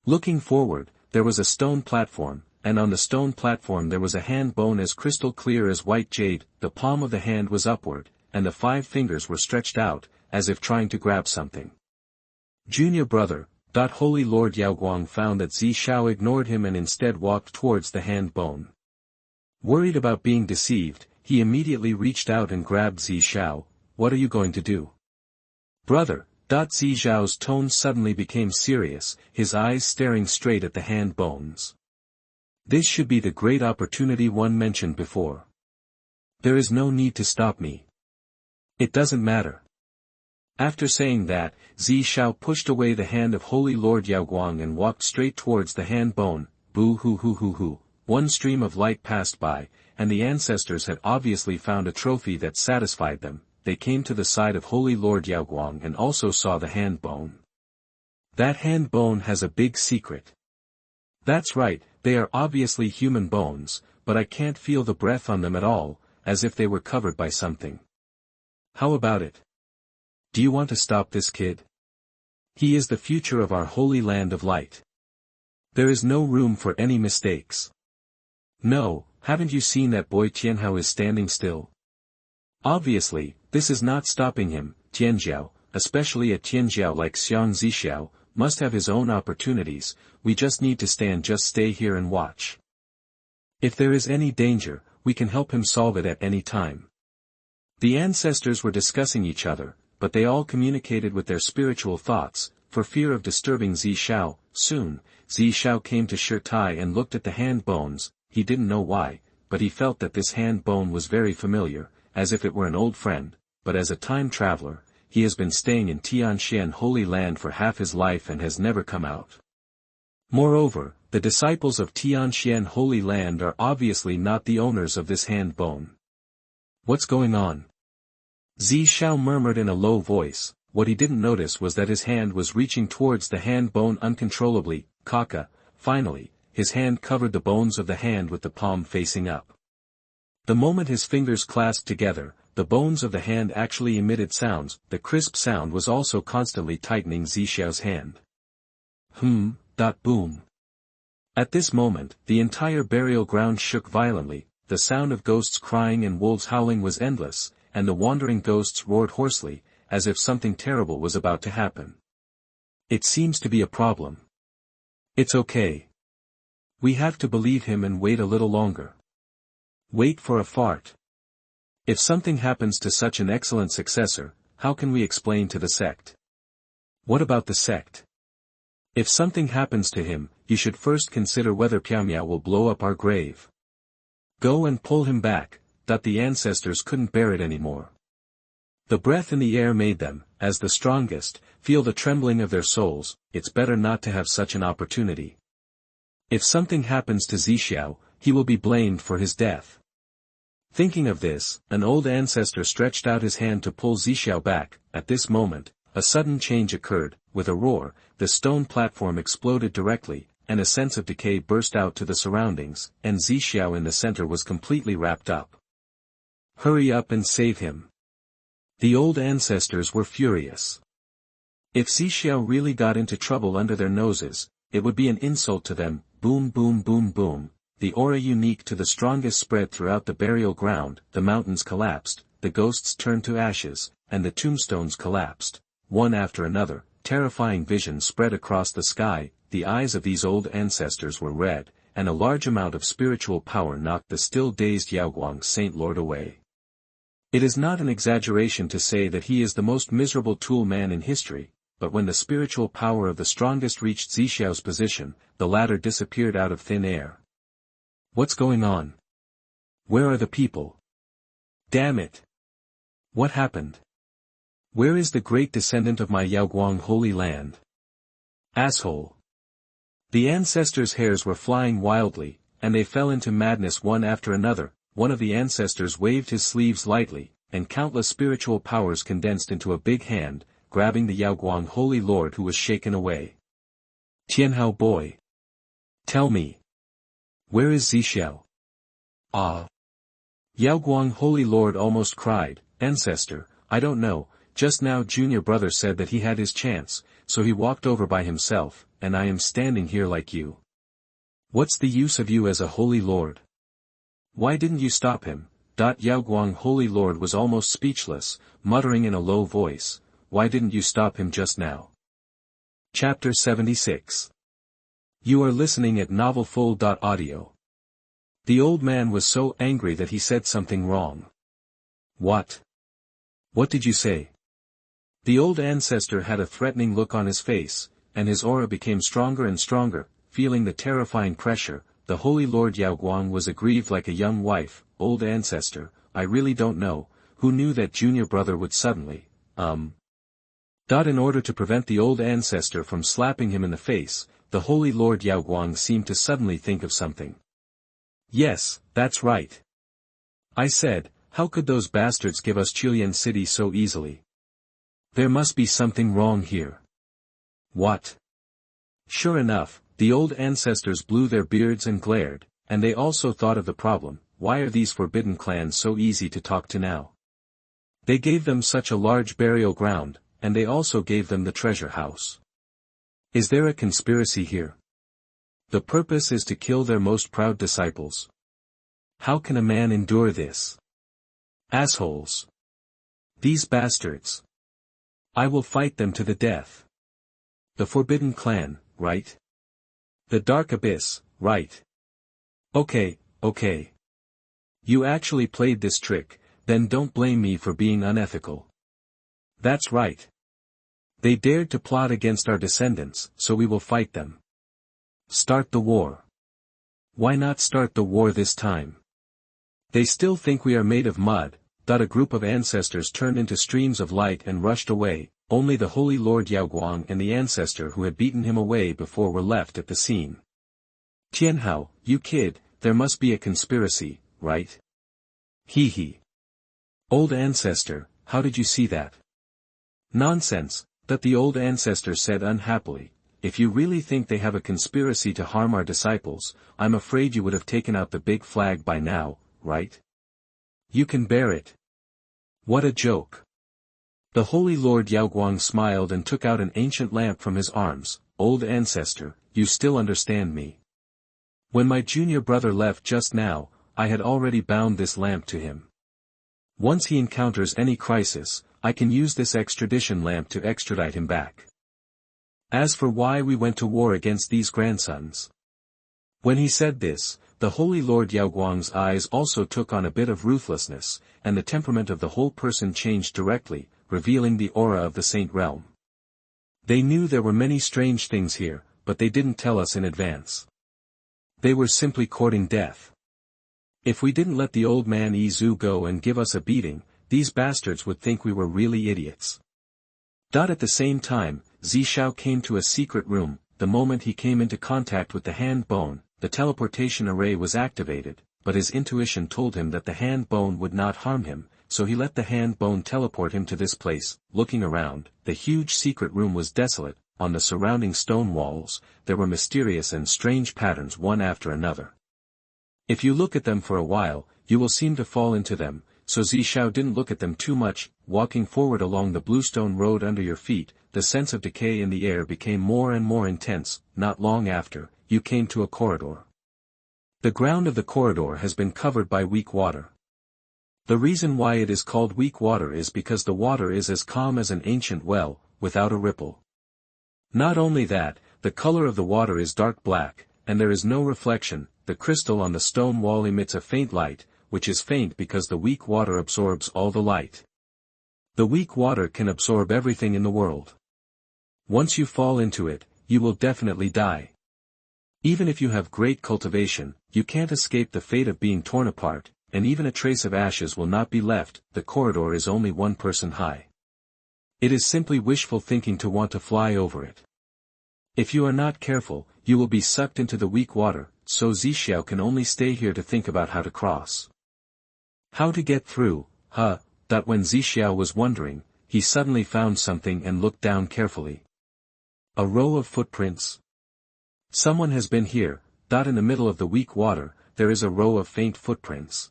Looking forward, there was a stone platform, and on the stone platform there was a hand bone as crystal clear as white jade. The palm of the hand was upward, and the 5 fingers were stretched out, as if trying to grab something. Junior brother. Holy Lord Yaoguang found that Zi Xiao ignored him and instead walked towards the hand bone. Worried about being deceived, he immediately reached out and grabbed Zi Xiao. What are you going to do? Brother. Zi Zhao's tone suddenly became serious, his eyes staring straight at the hand bones. This should be the great opportunity one mentioned before. There is no need to stop me. It doesn't matter. After saying that, Zi Xiao pushed away the hand of Holy Lord Yaoguang and walked straight towards the hand bone. Boo hoo hoo hoo hoo. One stream of light passed by, and the ancestors had obviously found a trophy that satisfied them. They came to the side of Holy Lord Yaoguang and also saw the hand bone. That hand bone has a big secret. That's right, they are obviously human bones, but I can't feel the breath on them at all, as if they were covered by something. How about it? Do you want to stop this kid? He is the future of our holy land of light. There is no room for any mistakes. No, haven't you seen that boy Tianhao is standing still? Obviously, this is not stopping him. Tianjiao, especially a Tianjiao like Xiang Zixiao, must have his own opportunities. We just need to stay here and watch. If there is any danger, we can help him solve it at any time. The ancestors were discussing each other, but they all communicated with their spiritual thoughts, for fear of disturbing Zi Xiao. Soon, Zi Xiao came to Shirtai and looked at the hand bones. He didn't know why, but he felt that this hand bone was very familiar, as if it were an old friend, but as a time traveler, he has been staying in Tianxian Holy Land for half his life and has never come out. Moreover, the disciples of Tianxian Holy Land are obviously not the owners of this hand bone. What's going on? Zi Xiao murmured in a low voice. What he didn't notice was that his hand was reaching towards the hand bone uncontrollably. Kaka, finally, his hand covered the bones of the hand with the palm facing up. The moment his fingers clasped together, the bones of the hand actually emitted sounds. The crisp sound was also constantly tightening Zi Xiao's hand. Boom. At this moment, the entire burial ground shook violently. The sound of ghosts crying and wolves howling was endless, and the wandering ghosts roared hoarsely, as if something terrible was about to happen. It seems to be a problem. It's okay. We have to believe him and wait a little longer. Wait for a fart. If something happens to such an excellent successor, how can we explain to the sect? What about the sect? If something happens to him, you should first consider whether Piaomiao will blow up our grave. Go and pull him back. The ancestors couldn't bear it anymore. The breath in the air made them, as the strongest, feel the trembling of their souls. It's better not to have such an opportunity. If something happens to Zixiao, he will be blamed for his death. Thinking of this, an old ancestor stretched out his hand to pull Zixiao back. At this moment, a sudden change occurred. With a roar, the stone platform exploded directly, and a sense of decay burst out to the surroundings, and Zixiao in the center was completely wrapped up. Hurry up and save him. The old ancestors were furious. If Zixiao really got into trouble under their noses, it would be an insult to them. Boom boom boom boom. The aura unique to the strongest spread throughout the burial ground. The mountains collapsed, the ghosts turned to ashes, and the tombstones collapsed, one after another. Terrifying visions spread across the sky. The eyes of these old ancestors were red, and a large amount of spiritual power knocked the still dazed Yaoguang Saint Lord away. It is not an exaggeration to say that he is the most miserable tool man in history, but when the spiritual power of the strongest reached Zixiao's position, the latter disappeared out of thin air. What's going on? Where are the people? Damn it! What happened? Where is the great descendant of my Yaoguang holy land? Asshole! The ancestors' hairs were flying wildly, and they fell into madness one after another. One of the ancestors waved his sleeves lightly, and countless spiritual powers condensed into a big hand, grabbing the Yaoguang Holy Lord who was shaken away. Tianhao boy! Tell me! Where is Zixiao? Ah! Yaoguang Holy Lord almost cried. Ancestor, I don't know, just now junior brother said that he had his chance, so he walked over by himself, and I am standing here like you. What's the use of you as a holy lord? Why didn't you stop him? Yaoguang Holy Lord was almost speechless, muttering in a low voice, why didn't you stop him just now? Chapter 76. You are listening at novelfull.audio. The old man was so angry that he said something wrong. What? What did you say? The old ancestor had a threatening look on his face, and his aura became stronger and stronger. Feeling the terrifying pressure, the Holy Lord Yaoguang was aggrieved like a young wife. Old ancestor, I really don't know, who knew that junior brother would suddenly, In order to prevent the old ancestor from slapping him in the face, the Holy Lord Yaoguang seemed to suddenly think of something. Yes, that's right. I said, how could those bastards give us Chilean City so easily? There must be something wrong here. What? Sure enough, the old ancestors blew their beards and glared, and they also thought of the problem. Why are these forbidden clans so easy to talk to now? They gave them such a large burial ground, and they also gave them the treasure house. Is there a conspiracy here? The purpose is to kill their most proud disciples. How can a man endure this? Assholes. These bastards. I will fight them to the death. The Forbidden Clan, right? The Dark Abyss, right? Okay. You actually played this trick, then don't blame me for being unethical. That's right. They dared to plot against our descendants, so we will fight them. Start the war. Why not start the war this time? They still think we are made of mud. A group of ancestors turned into streams of light and rushed away. Only the Holy Lord Yaoguang and the ancestor who had beaten him away before were left at the scene. Tianhao, you kid, there must be a conspiracy, right? Hee hee. Old ancestor, how did you see that? Nonsense, that the old ancestor said unhappily. If you really think they have a conspiracy to harm our disciples, I'm afraid you would have taken out the big flag by now, right? You can bear it. What a joke. The Holy Lord Yaoguang smiled and took out an ancient lamp from his arms. Old ancestor, you still understand me. When my junior brother left just now, I had already bound this lamp to him. Once he encounters any crisis, I can use this extradition lamp to extradite him back. As for why we went to war against these grandsons. When he said this, the Holy Lord Yaoguang's eyes also took on a bit of ruthlessness, and the temperament of the whole person changed directly, revealing the aura of the saint realm. They knew there were many strange things here, but they didn't tell us in advance. They were simply courting death. If we didn't let the old man Izu go and give us a beating, these bastards would think we were really idiots. At the same time, Zishao came to a secret room. The moment he came into contact with the hand bone, the teleportation array was activated, but his intuition told him that the hand bone would not harm him, so he let the hand bone teleport him to this place. Looking around, the huge secret room was desolate. On the surrounding stone walls, there were mysterious and strange patterns one after another. If you look at them for a while, you will seem to fall into them, so Zishao didn't look at them too much. Walking forward along the bluestone road under your feet, the sense of decay in the air became more and more intense. Not long after, you came to a corridor. The ground of the corridor has been covered by weak water. The reason why it is called weak water is because the water is as calm as an ancient well, without a ripple. Not only that, the color of the water is dark black, and there is no reflection. The crystal on the stone wall emits a faint light, which is faint because the weak water absorbs all the light. The weak water can absorb everything in the world. Once you fall into it, you will definitely die. Even if you have great cultivation, you can't escape the fate of being torn apart, and even a trace of ashes will not be left. The corridor is only 1 person high. It is simply wishful thinking to want to fly over it. If you are not careful, you will be sucked into the weak water, so Zixiao can only stay here to think about how to cross. How to get through, When Zixiao was wondering, he suddenly found something and looked down carefully. A row of footprints. Someone has been here. In the middle of the weak water, there is a row of faint footprints.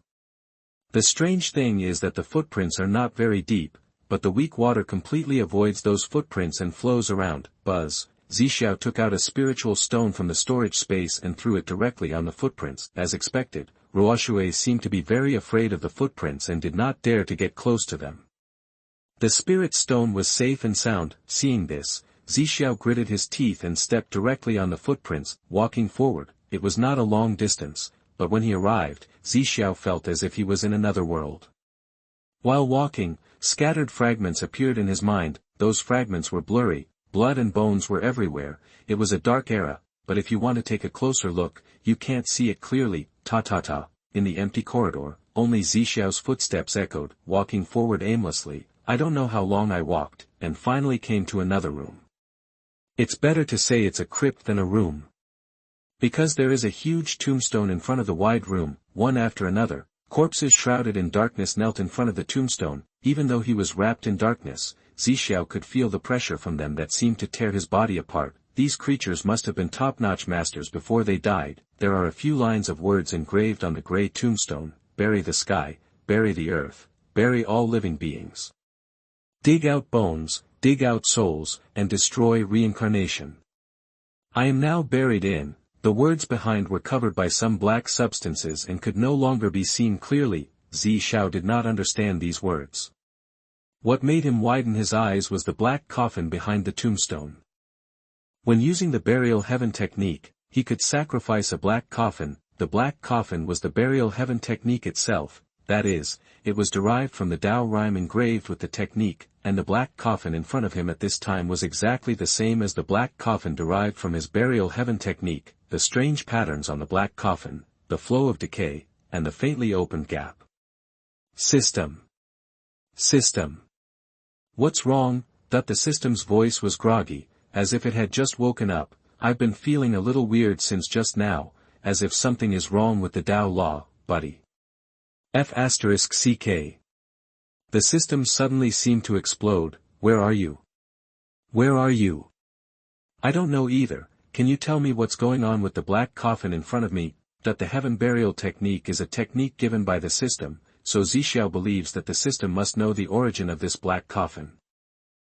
The strange thing is that the footprints are not very deep, but the weak water completely avoids those footprints and flows around. Buzz. Zixiao took out a spiritual stone from the storage space and threw it directly on the footprints. As expected, Ruoshui seemed to be very afraid of the footprints and did not dare to get close to them. The spirit stone was safe and sound. Seeing this, Zixiao gritted his teeth and stepped directly on the footprints. Walking forward, it was not a long distance, but when he arrived, Zixiao felt as if he was in another world. While walking, scattered fragments appeared in his mind. those fragments were blurry, blood and bones were everywhere. It was a dark era, but if you want to take a closer look, you can't see it clearly. Ta. In the empty corridor, only Zixiao's footsteps echoed, walking forward aimlessly. I don't know how long I walked, and finally came to another room. It's better to say it's a crypt than a room. Because there is a huge tombstone in front of the wide room, one after another. Corpses shrouded in darkness knelt in front of the tombstone. Even though he was wrapped in darkness, Zixiao could feel the pressure from them that seemed to tear his body apart. These creatures must have been top-notch masters before they died. There are a few lines of words engraved on the gray tombstone: bury the sky, bury the earth, bury all living beings. Dig out bones, dig out souls, and destroy reincarnation. I am now buried in. The words behind were covered by some black substances and could no longer be seen clearly. Zixiao did not understand these words. What made him widen his eyes was the black coffin behind the tombstone. When using the burial heaven technique, he could sacrifice a black coffin. The black coffin was the burial heaven technique itself, that is, it was derived from the Tao rhyme engraved with the technique, and the black coffin in front of him at this time was exactly the same as the black coffin derived from his burial heaven technique. The strange patterns on the black coffin, the flow of decay, and the faintly opened gap. System. What's wrong? The system's voice was groggy, as if it had just woken up. I've been feeling a little weird since just now, as if something is wrong with the Tao law, buddy. F***ck. The system suddenly seemed to explode. Where are you? Where are you? I don't know either. Can you tell me what's going on with the black coffin in front of me? The heaven burial technique is a technique given by the system, so Zixiao believes that the system must know the origin of this black coffin.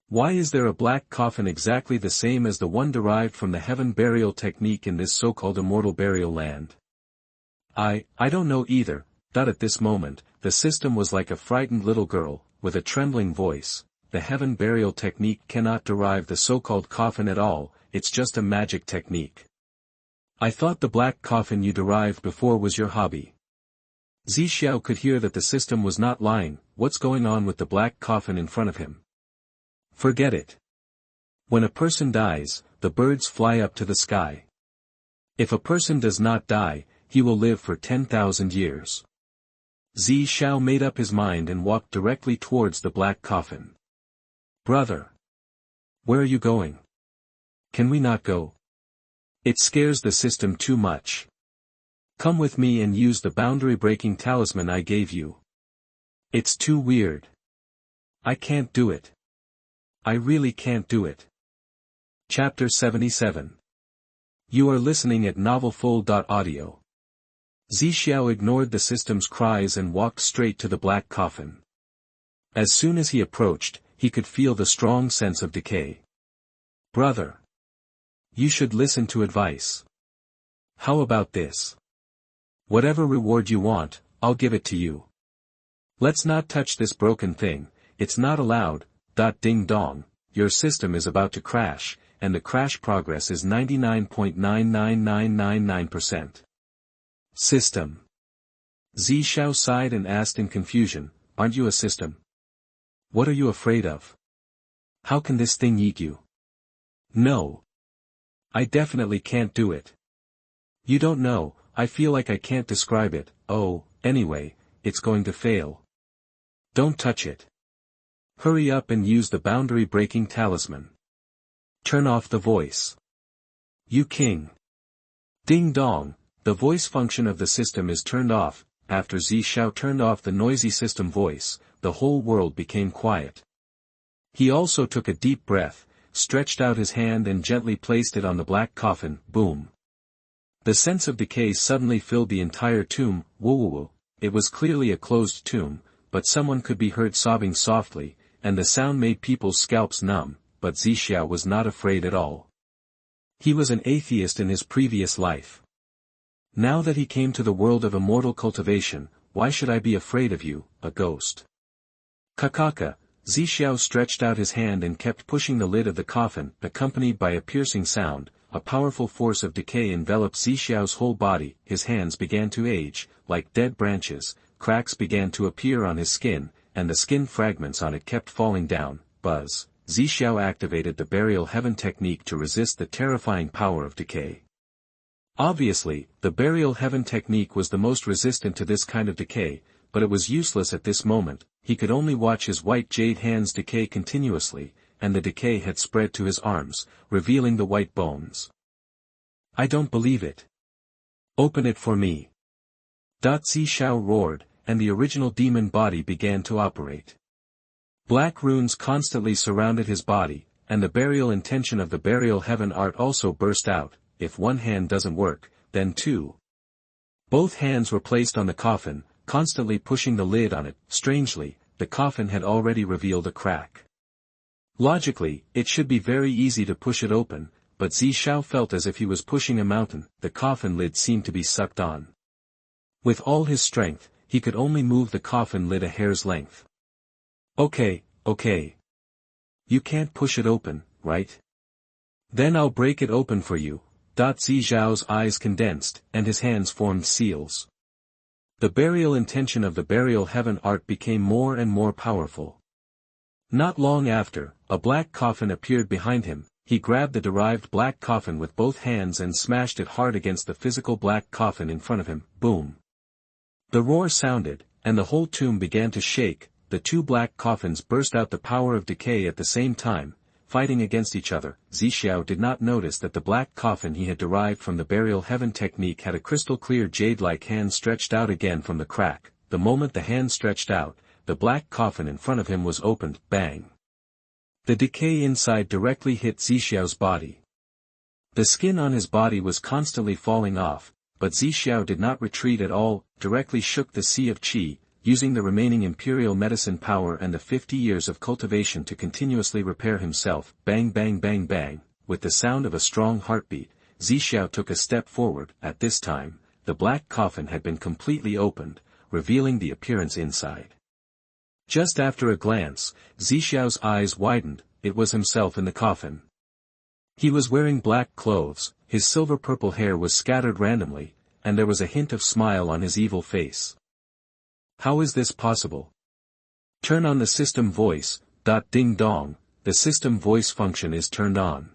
Why is there a black coffin exactly the same as the one derived from the heaven burial technique in this so-called immortal burial land? I don't know either. At this moment, the system was like a frightened little girl, with a trembling voice. The heaven burial technique cannot derive the so-called coffin at all. It's just a magic technique. I thought the black coffin you derived before was your hobby. Zixiao could hear that the system was not lying. What's going on with the black coffin in front of him? Forget it. When a person dies, the birds fly up to the sky. If a person does not die, he will live for 10,000 years. Zixiao made up his mind and walked directly towards the black coffin. Brother. Where are you going? Can we not go? It scares the system too much. Come with me and use the boundary-breaking talisman I gave you. It's too weird. I can't do it. I really can't do it. Chapter 77. You are listening at novelfull.audio. Zixiao ignored the system's cries and walked straight to the black coffin. As soon as he approached, he could feel the strong sense of decay. Brother. You should listen to advice. How about this? Whatever reward you want, I'll give it to you. Let's not touch this broken thing. It's not allowed. Ding dong, your system is about to crash, and the crash progress is 99.99999%. System. Zixiao sighed and asked in confusion, aren't you a system? What are you afraid of? How can this thing eat you? No. I definitely can't do it. You don't know, I feel like I can't describe it. Oh, anyway, it's going to fail. Don't touch it. Hurry up and use the boundary-breaking talisman. Turn off the voice. You king. Ding dong, the voice function of the system is turned off. After Zixiao turned off the noisy system voice, the whole world became quiet. He also took a deep breath, stretched out his hand and gently placed it on the black coffin. Boom. The sense of decay suddenly filled the entire tomb. Woo. It was clearly a closed tomb, but someone could be heard sobbing softly, and the sound made people's scalps numb, but Zixiao was not afraid at all. He was an atheist in his previous life. Now that he came to the world of immortal cultivation, why should I be afraid of you, a ghost? Kakaka. Zixiao stretched out his hand and kept pushing the lid of the coffin, accompanied by a piercing sound. A powerful force of decay enveloped Zixiao's whole body. His hands began to age, like dead branches, cracks began to appear on his skin, and the skin fragments on it kept falling down. Buzz. Zixiao activated the burial heaven technique to resist the terrifying power of decay. Obviously, the burial heaven technique was the most resistant to this kind of decay, but it was useless at this moment. He could only watch his white jade hands decay continuously, and the decay had spread to his arms, revealing the white bones. I don't believe it. Open it for me. Zixiao roared, and the original demon body began to operate. Black runes constantly surrounded his body, and the burial intention of the burial heaven art also burst out. If one hand doesn't work, then two. Both hands were placed on the coffin, constantly pushing the lid on it. Strangely, the coffin had already revealed a crack. Logically, it should be very easy to push it open, but Zixiao felt as if he was pushing a mountain. The coffin lid seemed to be sucked on. With all his strength, he could only move the coffin lid a hair's length. Okay. You can't push it open, right? Then I'll break it open for you. Zixiao's eyes condensed, and his hands formed seals. The burial intention of the burial heaven art became more and more powerful. Not long after, a black coffin appeared behind him. He grabbed the derived black coffin with both hands and smashed it hard against the physical black coffin in front of him. Boom! The roar sounded, and the whole tomb began to shake. The two black coffins burst out the power of decay at the same time, fighting against each other. Zixiao did not notice that the black coffin he had derived from the burial heaven technique had a crystal-clear jade-like hand stretched out again from the crack. The moment the hand stretched out, the black coffin in front of him was opened. Bang! The decay inside directly hit Zixiao's body. The skin on his body was constantly falling off, but Zixiao did not retreat at all, directly shook the sea of qi, using the remaining imperial medicine power and the 50 years of cultivation to continuously repair himself. Bang bang bang bang, with the sound of a strong heartbeat, Zixiao took a step forward. At this time, the black coffin had been completely opened, revealing the appearance inside. Just after a glance, Zixiao's eyes widened. It was himself in the coffin. He was wearing black clothes, his silver-purple hair was scattered randomly, and there was a hint of smile on his evil face. How is this possible? Turn on the system voice. Ding dong, the system voice function is turned on.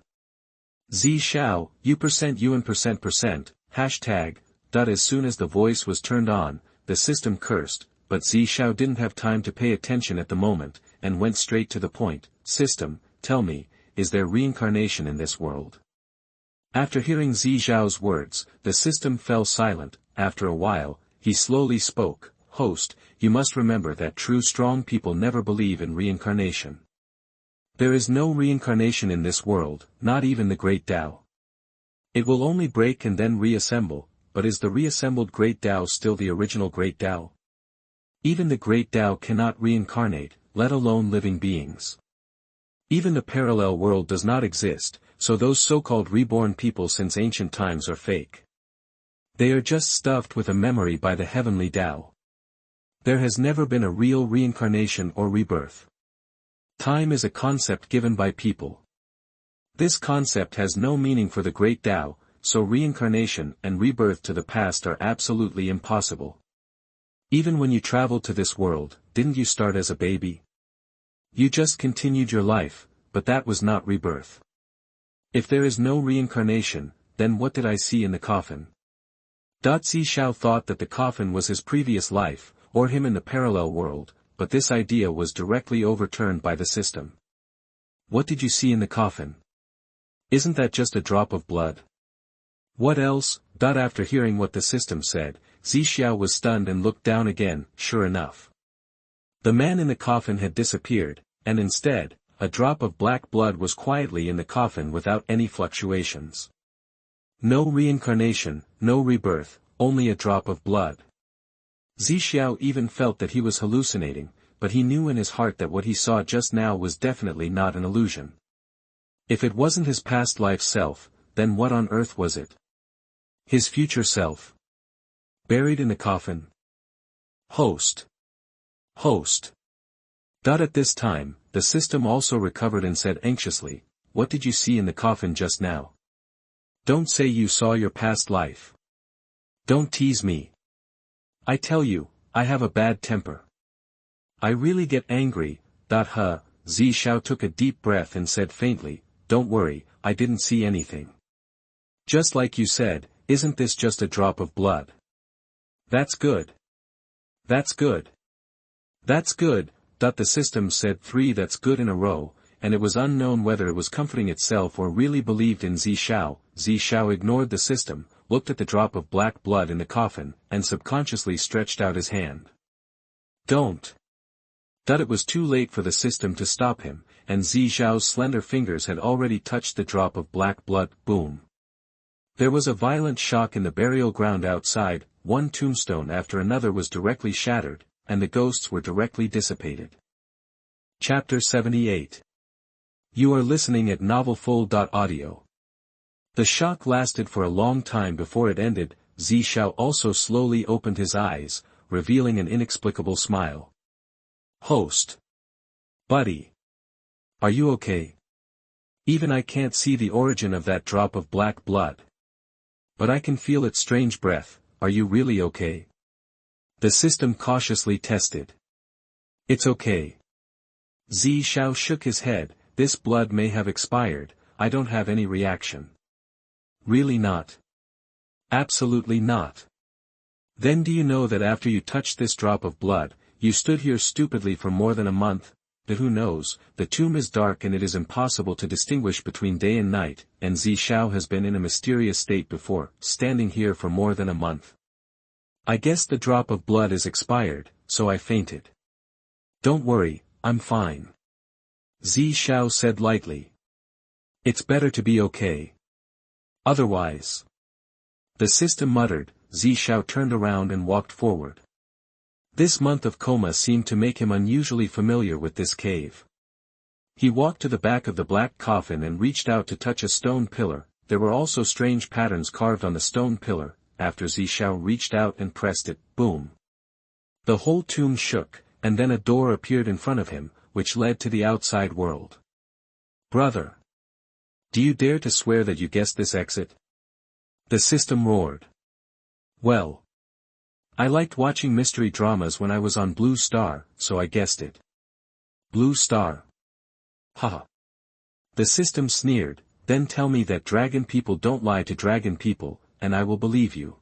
Zixiao, %UN%%, hashtag. As soon as the voice was turned on, the system cursed, but Zixiao didn't have time to pay attention at the moment, and went straight to the point. System, tell me, is there reincarnation in this world? After hearing Zixiao's words, the system fell silent. After a while, he slowly spoke. Host, you must remember that true strong people never believe in reincarnation. There is no reincarnation in this world, not even the Great Tao. It will only break and then reassemble, but is the reassembled Great Tao still the original Great Tao? Even the Great Tao cannot reincarnate, let alone living beings. Even the parallel world does not exist, so those so-called reborn people since ancient times are fake. They are just stuffed with a memory by the heavenly Tao. There has never been a real reincarnation or rebirth. Time is a concept given by people. This concept has no meaning for the Great Tao, so reincarnation and rebirth to the past are absolutely impossible. Even when you traveled to this world, didn't you start as a baby? You just continued your life, but that was not rebirth. If there is no reincarnation, then what did I see in the coffin? Zixiao thought that the coffin was his previous life, or him in the parallel world, but this idea was directly overturned by the system. What did you see in the coffin? Isn't that just a drop of blood? What else? After hearing what the system said, Zixiao was stunned and looked down again. Sure enough, the man in the coffin had disappeared, and instead, a drop of black blood was quietly in the coffin without any fluctuations. No reincarnation, no rebirth, only a drop of blood. Zixiao even felt that he was hallucinating, but he knew in his heart that what he saw just now was definitely not an illusion. If it wasn't his past life self, then what on earth was it? His future self. Buried in the coffin. Host. At this time, the system also recovered and said anxiously, what did you see in the coffin just now? Don't say you saw your past life. Don't tease me. I tell you, I have a bad temper. I really get angry. Zishao took a deep breath and said faintly, "Don't worry, I didn't see anything." "Just like you said, isn't this just a drop of blood?" "That's good. That's good. That's good." The system said 3 "that's good" in a row, and it was unknown whether it was comforting itself or really believed in Zishao. Zishao ignored the system, looked at the drop of black blood in the coffin, and subconsciously stretched out his hand. "Don't." It was too late for the system to stop him, and Zishao's slender fingers had already touched the drop of black blood. Boom. There was a violent shock in the burial ground outside, one tombstone after another was directly shattered, and the ghosts were directly dissipated. Chapter 78. You are listening at novelfull.audio. The shock lasted for a long time before it ended. Zishao also slowly opened his eyes, revealing an inexplicable smile. "Host. Buddy. Are you okay? Even I can't see the origin of that drop of black blood. But I can feel its strange breath. Are you really okay?" The system cautiously tested. "It's okay." Zishao shook his head. "This blood may have expired, I don't have any reaction." "Really not?" "Absolutely not." "Then do you know that after you touched this drop of blood, you stood here stupidly for more than a month? But who knows, the tomb is dark and it is impossible to distinguish between day and night, and Zishao has been in a mysterious state before, standing here for more than a month. I guess the drop of blood is expired, so I fainted." "Don't worry, I'm fine." Zishao said lightly. "It's better to be okay. Otherwise." The system muttered. Zishao turned around and walked forward. This month of coma seemed to make him unusually familiar with this cave. He walked to the back of the black coffin and reached out to touch a stone pillar. There were also strange patterns carved on the stone pillar. After Zishao reached out and pressed it, boom. The whole tomb shook, and then a door appeared in front of him, which led to the outside world. "Brother. Do you dare to swear that you guessed this exit?" The system roared. "Well. I liked watching mystery dramas when I was on Blue Star, so I guessed it." "Blue Star? Haha." The system sneered. "Then tell me that dragon people don't lie to dragon people, and I will believe you.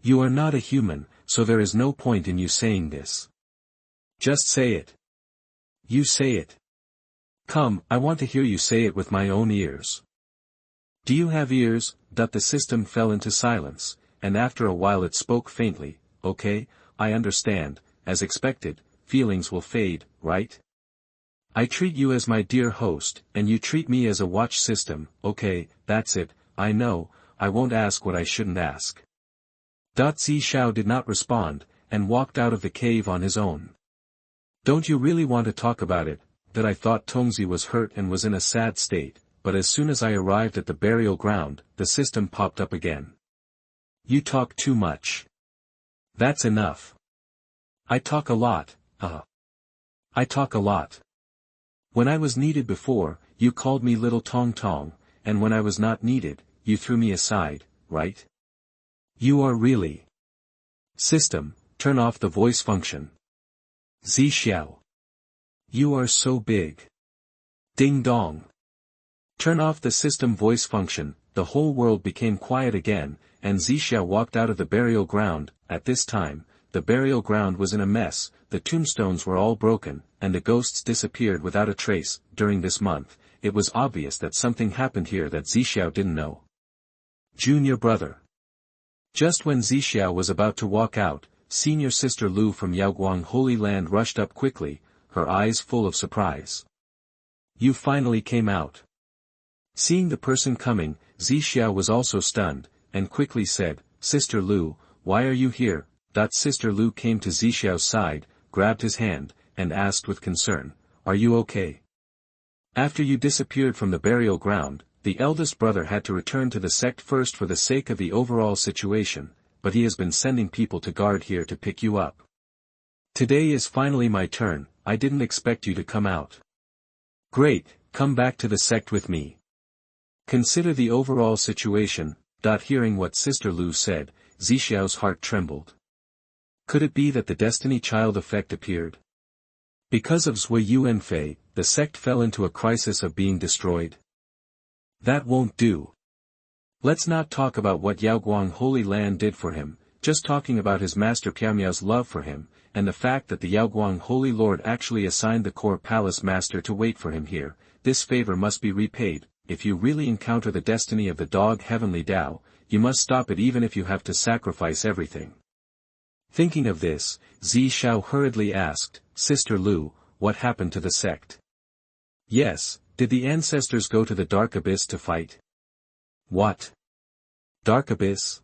You are not a human, so there is no point in you saying this. Just say it. You say it. Come, I want to hear you say it with my own ears." "Do you have ears?" The system fell into silence, and after a while it spoke faintly. "Okay, I understand, as expected, feelings will fade, right? I treat you as my dear host, and you treat me as a watch system. Okay, that's it, I know, I won't ask what I shouldn't ask." Zishao did not respond, and walked out of the cave on his own. "Don't you really want to talk about it?" I thought Tongzi was hurt and was in a sad state, but as soon as I arrived at the burial ground, the system popped up again. "You talk too much. That's enough." "I talk a lot, I talk a lot. When I was needed before, you called me Little Tong Tong, and when I was not needed, you threw me aside, right? You are really..." "System, turn off the voice function." "Zishao. You are so big. Ding dong. Turn off the system voice function." The whole world became quiet again, and Zishao walked out of the burial ground. At this time, the burial ground was in a mess, the tombstones were all broken, and the ghosts disappeared without a trace. During this month, it was obvious that something happened here that Zishao didn't know. Junior brother. Just when Zishao was about to walk out, senior sister Lu from Yaoguang Holy Land rushed up quickly, her eyes full of surprise. "You finally came out." Seeing the person coming, Zishao was also stunned, and quickly said, "Sister Lu, why are you here?" Sister Lu came to Zishao's side, grabbed his hand, and asked with concern, "Are you okay? After you disappeared from the burial ground, the eldest brother had to return to the sect first for the sake of the overall situation, but he has been sending people to guard here to pick you up. Today is finally my turn. I didn't expect you to come out." "Great, come back to the sect with me. Consider the overall situation." Hearing what Sister Lu said, Zishao's heart trembled. Could it be that the Destiny Child effect appeared? Because of Zhui Yuanfei, the sect fell into a crisis of being destroyed. That won't do. Let's not talk about what Yaoguang Holy Land did for him, just talking about his master Piamiao's love for him, and the fact that the Yaoguang Holy Lord actually assigned the core palace master to wait for him here. This favor must be repaid. If you really encounter the destiny of the dog Heavenly Tao, you must stop it even if you have to sacrifice everything. Thinking of this, Zi Xiao hurriedly asked, Sister Lu, what happened to the sect? Yes, did the ancestors go to the Dark Abyss to fight? What? Dark Abyss?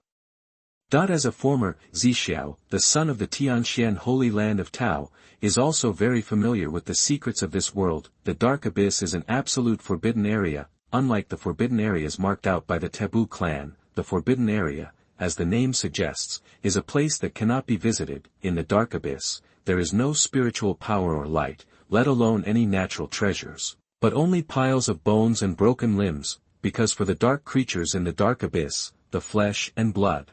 As a former Zi Xiao, the son of the Tianxian Holy Land of Tao, is also very familiar with the secrets of this world. The Dark Abyss is an absolute forbidden area. Unlike the forbidden areas marked out by the Taboo clan, the forbidden area, as the name suggests, is a place that cannot be visited. In the Dark Abyss, there is no spiritual power or light, let alone any natural treasures, but only piles of bones and broken limbs, because for the dark creatures in the Dark Abyss, the flesh and blood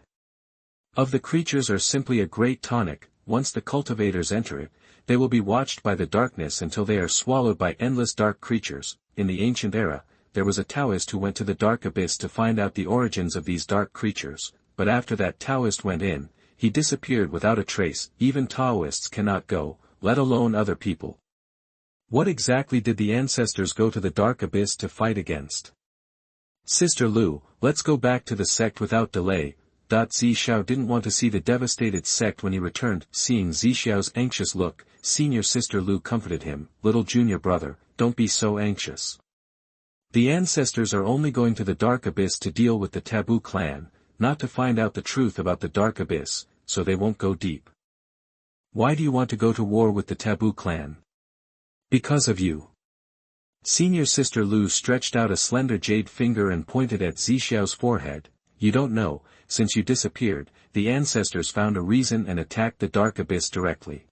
of the creatures are simply a great tonic. Once the cultivators enter it, they will be watched by the darkness until they are swallowed by endless dark creatures. In the ancient era, there was a Taoist who went to the Dark Abyss to find out the origins of these dark creatures, but after that Taoist went in, he disappeared without a trace. Even Taoists cannot go, let alone other people. What exactly did the ancestors go to the Dark Abyss to fight against? Sister Lu, let's go back to the sect without delay. Zi Xiao didn't want to see the devastated sect when he returned. Seeing Zi Xiao's anxious look, senior sister Lu comforted him, little junior brother, don't be so anxious. The ancestors are only going to the Dark Abyss to deal with the Taboo clan, not to find out the truth about the Dark Abyss, so they won't go deep. Why do you want to go to war with the Taboo clan? Because of you. Senior sister Lu stretched out a slender jade finger and pointed at Zi Xiao's forehead. You don't know, since you disappeared, the ancestors found a reason and attacked the Dark Abyss directly.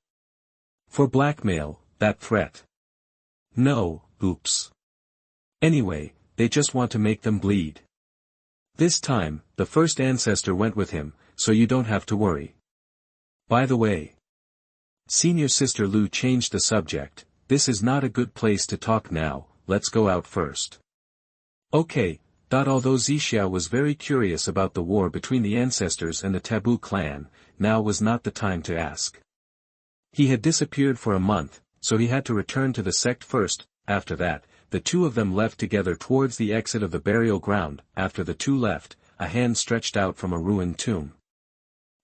For blackmail, that threat. No, oops. Anyway, they just want to make them bleed. This time, the first ancestor went with him, so you don't have to worry. By the way, senior sister Lu changed the subject. This is not a good place to talk now, let's go out first. Okay. Although Zi Xiao was very curious about the war between the ancestors and the Taboo clan, now was not the time to ask. He had disappeared for a month, so he had to return to the sect first. After that, the two of them left together towards the exit of the burial ground. After the two left, a hand stretched out from a ruined tomb.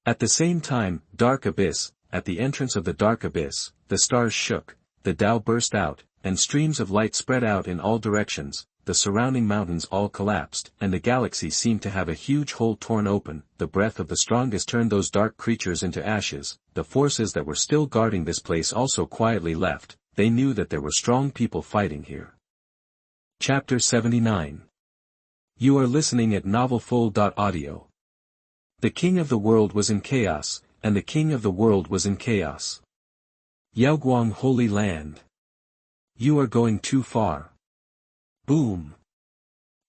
At the same time, Dark Abyss, at the entrance of the Dark Abyss, the stars shook, the Tao burst out, and streams of light spread out in all directions. The surrounding mountains all collapsed, and the galaxy seemed to have a huge hole torn open. The breath of the strongest turned those dark creatures into ashes. The forces that were still guarding this place also quietly left. They knew that there were strong people fighting here. Chapter 79. You are listening at novelfull.audio. The king of the world was in chaos, and the king of the world was in chaos. Yaoguang Holy Land. You are going too far. Boom!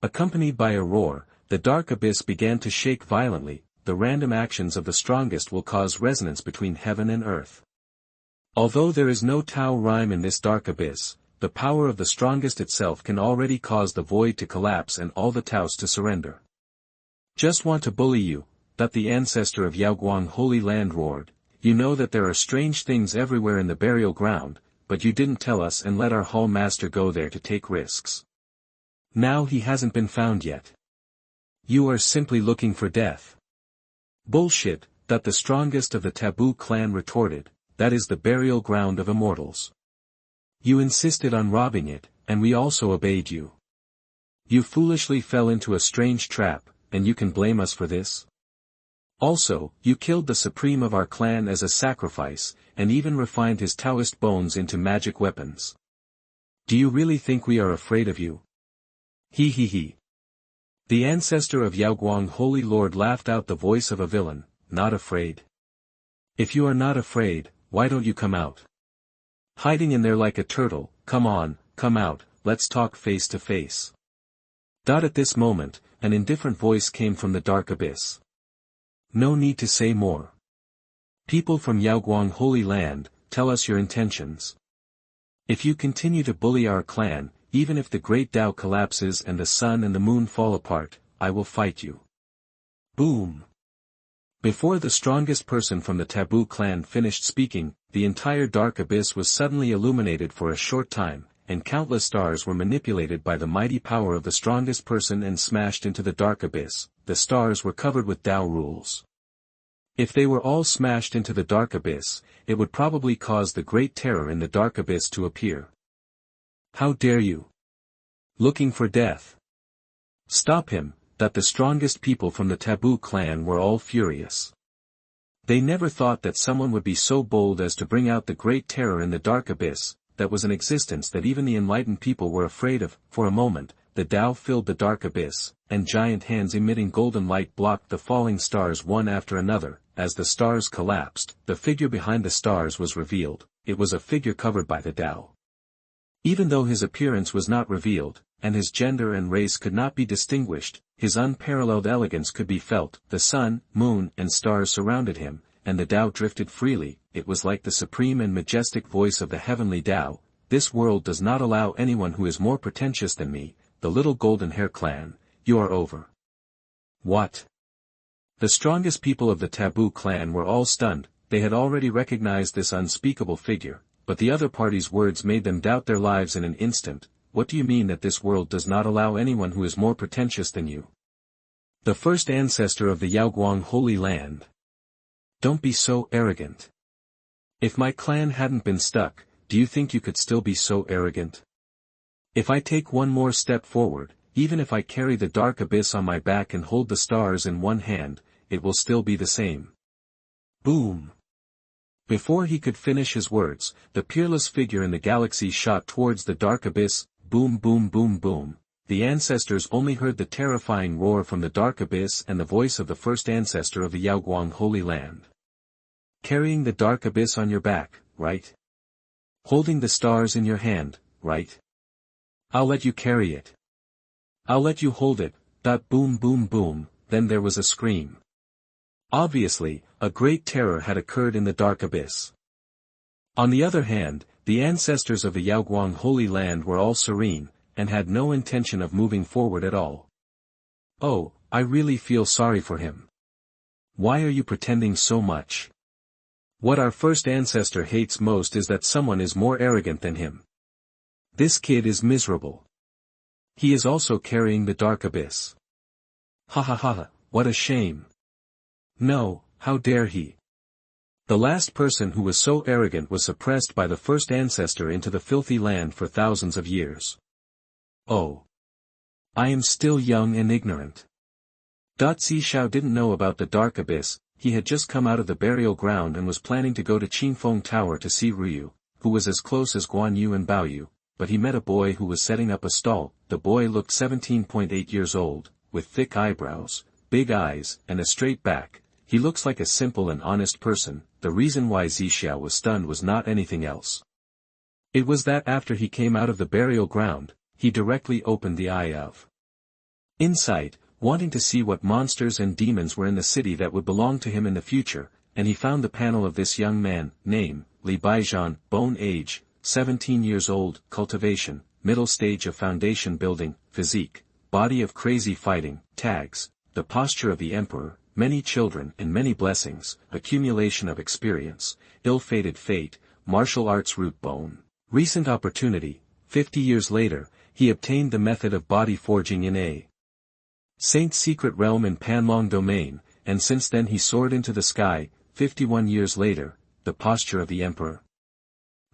Accompanied by a roar, the Dark Abyss began to shake violently. The random actions of the strongest will cause resonance between heaven and earth. Although there is no Tao rhyme in this Dark Abyss, the power of the strongest itself can already cause the void to collapse and all the Taos to surrender. Just want to bully you, that the ancestor of Yaoguang Holy Land roared. You know that there are strange things everywhere in the burial ground, but you didn't tell us and let our hall master go there to take risks. Now he hasn't been found yet. You are simply looking for death. Bullshit, that the strongest of the Taboo clan retorted, that is the burial ground of immortals. You insisted on robbing it, and we also obeyed you. You foolishly fell into a strange trap, and you can blame us for this? Also, you killed the supreme of our clan as a sacrifice, and even refined his Taoist bones into magic weapons. Do you really think we are afraid of you? He he he. The ancestor of Yaoguang Holy Lord laughed out the voice of a villain, not afraid. If you are not afraid, why don't you come out? Hiding in there like a turtle, come on, come out, let's talk face to face. At this moment, an indifferent voice came from the Dark Abyss. No need to say more. People from Yaoguang Holy Land, tell us your intentions. If you continue to bully our clan, even if the great Tao collapses and the sun and the moon fall apart, I will fight you. Boom! Before the strongest person from the Taboo clan finished speaking, the entire dark abyss was suddenly illuminated for a short time, and countless stars were manipulated by the mighty power of the strongest person and smashed into the dark abyss. The stars were covered with Tao rules. If they were all smashed into the dark abyss, it would probably cause the great terror in the dark abyss to appear. How dare you? Looking for death. Stop him, that the strongest people from the Taboo clan were all furious. They never thought that someone would be so bold as to bring out the great terror in the dark abyss, that was an existence that even the enlightened people were afraid of. For a moment, the Tao filled the dark abyss, and giant hands emitting golden light blocked the falling stars one after another. As the stars collapsed, the figure behind the stars was revealed. It was a figure covered by the Tao. Even though his appearance was not revealed, and his gender and race could not be distinguished, his unparalleled elegance could be felt. The sun, moon, and stars surrounded him, and the Tao drifted freely. It was like the supreme and majestic voice of the heavenly Tao. This world does not allow anyone who is more pretentious than me, the little golden hair clan. You are over. What? The strongest people of the Taboo clan were all stunned. They had already recognized this unspeakable figure, but the other party's words made them doubt their lives in an instant. What do you mean that this world does not allow anyone who is more pretentious than you? The first ancestor of the Yaoguang Holy Land. Don't be so arrogant. If my clan hadn't been stuck, do you think you could still be so arrogant? If I take one more step forward, even if I carry the dark abyss on my back and hold the stars in one hand, it will still be the same. Boom! Before he could finish his words, the peerless figure in the galaxy shot towards the dark abyss. Boom boom boom boom. The ancestors only heard the terrifying roar from the dark abyss and the voice of the first ancestor of the Yaoguang Holy Land. Carrying the dark abyss on your back, right? Holding the stars in your hand, right? I'll let you carry it. I'll let you hold it. Boom boom boom. Then there was a scream. Obviously, a great terror had occurred in the dark abyss. On the other hand, the ancestors of the Yaoguang Holy Land were all serene, and had no intention of moving forward at all. Oh, I really feel sorry for him. Why are you pretending so much? What our first ancestor hates most is that someone is more arrogant than him. This kid is miserable. He is also carrying the dark abyss. Ha ha ha, what a shame. No, how dare he? The last person who was so arrogant was suppressed by the first ancestor into the filthy land for thousands of years. Oh. I am still young and ignorant. Zixia didn't know about the dark abyss. He had just come out of the burial ground and was planning to go to Qingfeng Tower to see Ruyu, who was as close as Guan Yu and Baoyu, but he met a boy who was setting up a stall. The boy looked 17.8 years old, with thick eyebrows, big eyes, and a straight back. He looks like a simple and honest person. The reason why Zixia was stunned was not anything else. It was that after he came out of the burial ground, he directly opened the eye of insight, wanting to see what monsters and demons were in the city that would belong to him in the future, and he found the panel of this young man. Name, Li Baijian. Bone age, 17 years old. Cultivation, middle stage of foundation building. Physique, body of crazy fighting. Tags, the posture of the emperor. Many children and many blessings. Accumulation of experience. Ill-fated fate. Martial arts. Root bone. Recent opportunity. 50 years later, he obtained the method of body forging in a Saint's secret realm in Panlong domain, and since then he soared into the sky. 51 years later, the posture of the emperor.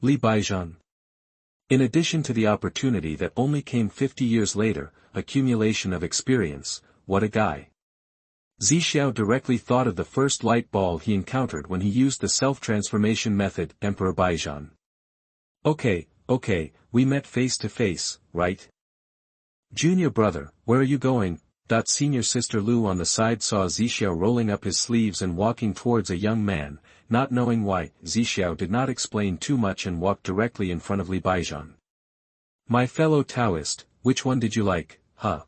Li Baijian. In addition to the opportunity that only came 50 years later, accumulation of experience. What a guy. Zixia directly thought of the first light ball he encountered when he used the self-transformation method. Emperor Baijian. Okay, we met face to face, right? Junior brother, where are you going? Senior sister Lu on the side saw Zixia rolling up his sleeves and walking towards a young man. Not knowing why, Zixia did not explain too much and walked directly in front of Li Baijian. My fellow Taoist, which one did you like, huh?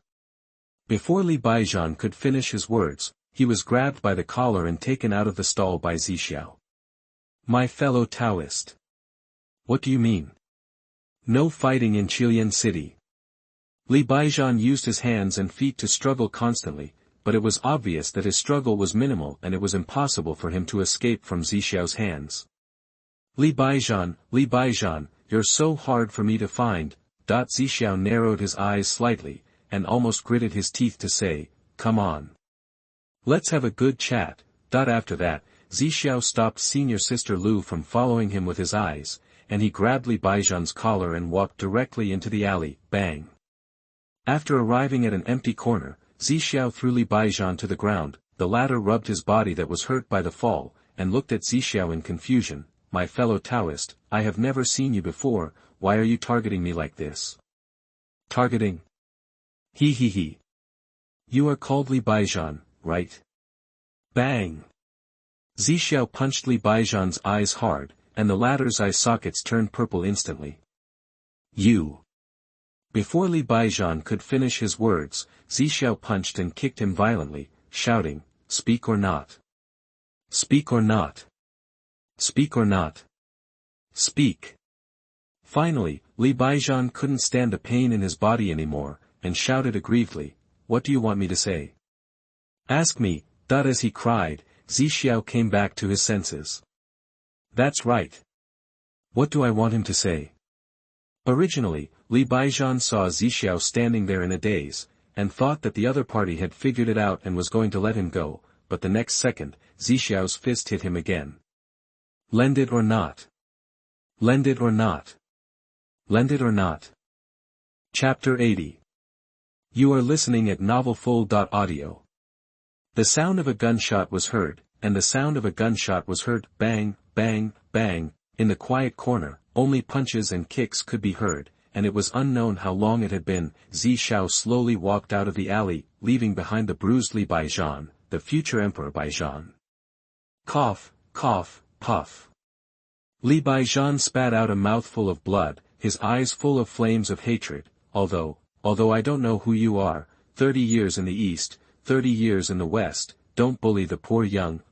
Before Li Baijian could finish his words, he was grabbed by the collar and taken out of the stall by Zixia. My fellow Taoist. What do you mean? No fighting in Qilian City. Li Baijian used his hands and feet to struggle constantly, but it was obvious that his struggle was minimal and it was impossible for him to escape from Zixiao's hands. Li Baijian, you're so hard for me to find. Zixiao narrowed his eyes slightly, and almost gritted his teeth to say, come on. Let's have a good chat. After that, Zixiao stopped senior sister Lu from following him with his eyes, and he grabbed Li Baijian's collar and walked directly into the alley, bang. After arriving at an empty corner, Zixiao threw Li Baijian to the ground. The latter rubbed his body that was hurt by the fall, and looked at Zixiao in confusion. My fellow Taoist, I have never seen you before, why are you targeting me like this? Targeting? He. You are called Li Baijian, right? Bang! Zixiao punched Li Baijian's eyes hard, and the latter's eye sockets turned purple instantly. You! Before Li Baijian could finish his words, Zixiao punched and kicked him violently, shouting, speak or not. Speak or not. Speak or not. Speak. Finally, Li Baijian couldn't stand the pain in his body anymore, and shouted aggrievedly, what do you want me to say? Ask me. As he cried, Zixiao came back to his senses. That's right. What do I want him to say? Originally, Li Baijian saw Zixiao standing there in a daze, and thought that the other party had figured it out and was going to let him go, but the next second, Zixiao's fist hit him again. Lend it or not. Lend it or not. Lend it or not. Chapter 80. You are listening at novelfull.audio. The sound of a gunshot was heard, and the sound of a gunshot was heard, bang, bang, bang, in the quiet corner. Only punches and kicks could be heard, and it was unknown how long it had been. Zixiao slowly walked out of the alley, leaving behind the bruised Li Baijian, the future Emperor Baijian. Cough, cough, puff. Li Baijian spat out a mouthful of blood, his eyes full of flames of hatred. Although I don't know who you are, 30 years in the East, 30 years in the West, don't bully the poor young,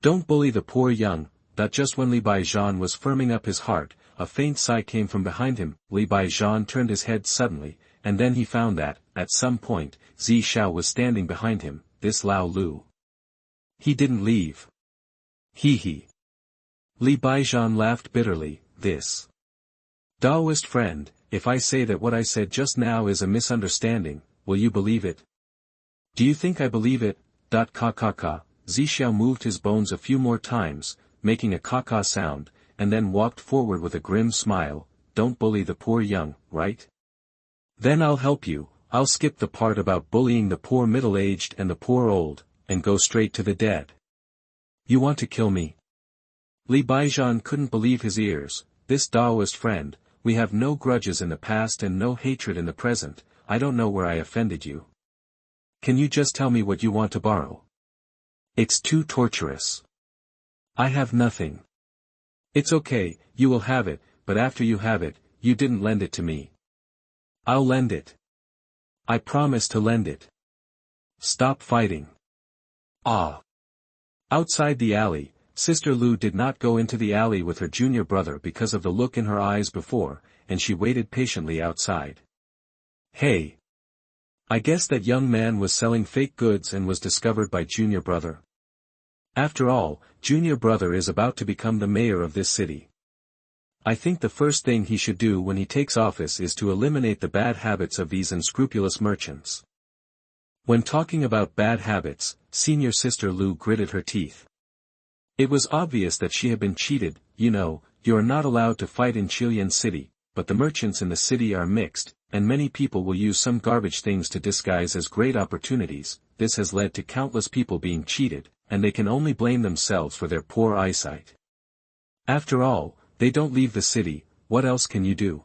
Don't bully the poor young. That just when Li Baijian was firming up his heart, a faint sigh came from behind him. Li Baijian turned his head suddenly, and then he found that, at some point, Zixiao was standing behind him, this Lao Lu. He didn't leave. He. Li Baijian laughed bitterly, this. Taoist friend, if I say that what I said just now is a misunderstanding, will you believe it? Do you think I believe it? Ka. Zixiao moved his bones a few more times, making a ka sound, and then walked forward with a grim smile. Don't bully the poor young, right? Then I'll help you. I'll skip the part about bullying the poor middle-aged and the poor old, and go straight to the dead. You want to kill me? Li Baijian couldn't believe his ears. This Taoist friend, we have no grudges in the past and no hatred in the present. I don't know where I offended you. Can you just tell me what you want to borrow? It's too torturous. I have nothing. It's okay, you will have it, but after you have it, you didn't lend it to me. I'll lend it. I promise to lend it. Stop fighting. Outside the alley, Sister Lu did not go into the alley with her junior brother because of the look in her eyes before, and she waited patiently outside. Hey! I guess that young man was selling fake goods and was discovered by junior brother. After all, junior brother is about to become the mayor of this city. I think the first thing he should do when he takes office is to eliminate the bad habits of these unscrupulous merchants. When talking about bad habits, senior sister Lu gritted her teeth. It was obvious that she had been cheated. You are not allowed to fight in Qilian City, but the merchants in the city are mixed, and many people will use some garbage things to disguise as great opportunities. This has led to countless people being cheated, and they can only blame themselves for their poor eyesight. After all, they don't leave the city. What else can you do?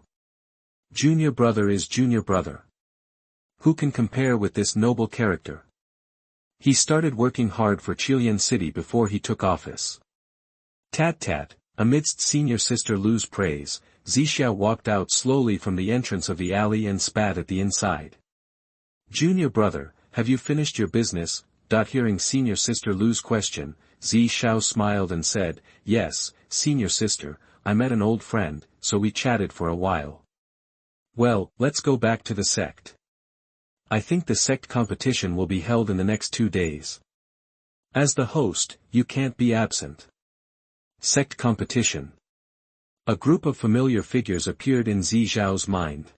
Junior brother is junior brother. Who can compare with this noble character? He started working hard for Qilian City before he took office. Tat. Amidst senior sister Lu's praise, Zixiao walked out slowly from the entrance of the alley and spat at the inside. Junior brother, have you finished your business? Hearing senior sister Lu's question, Zixiao smiled and said, yes, senior sister, I met an old friend, so we chatted for a while. Well, let's go back to the sect. I think the sect competition will be held in the next 2 days. As the host, you can't be absent. Sect competition. A group of familiar figures appeared in Zi Zhao's mind.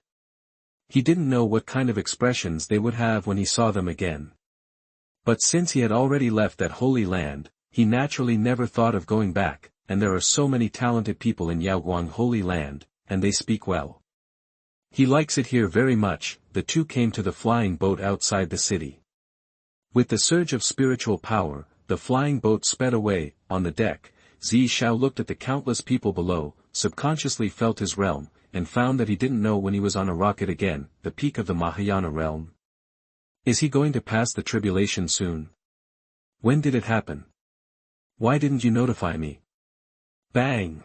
He didn't know what kind of expressions they would have when he saw them again. But since he had already left that holy land, he naturally never thought of going back, and there are so many talented people in Yaoguang Holy Land, and they speak well. He likes it here very much. The two came to the flying boat outside the city. With the surge of spiritual power, the flying boat sped away. On the deck, Zi Zhao looked at the countless people below, subconsciously felt his realm, and found that he didn't know when he was on a rocket again, the peak of the Mahayana realm. Is he going to pass the tribulation soon? When did it happen? Why didn't you notify me? Bang!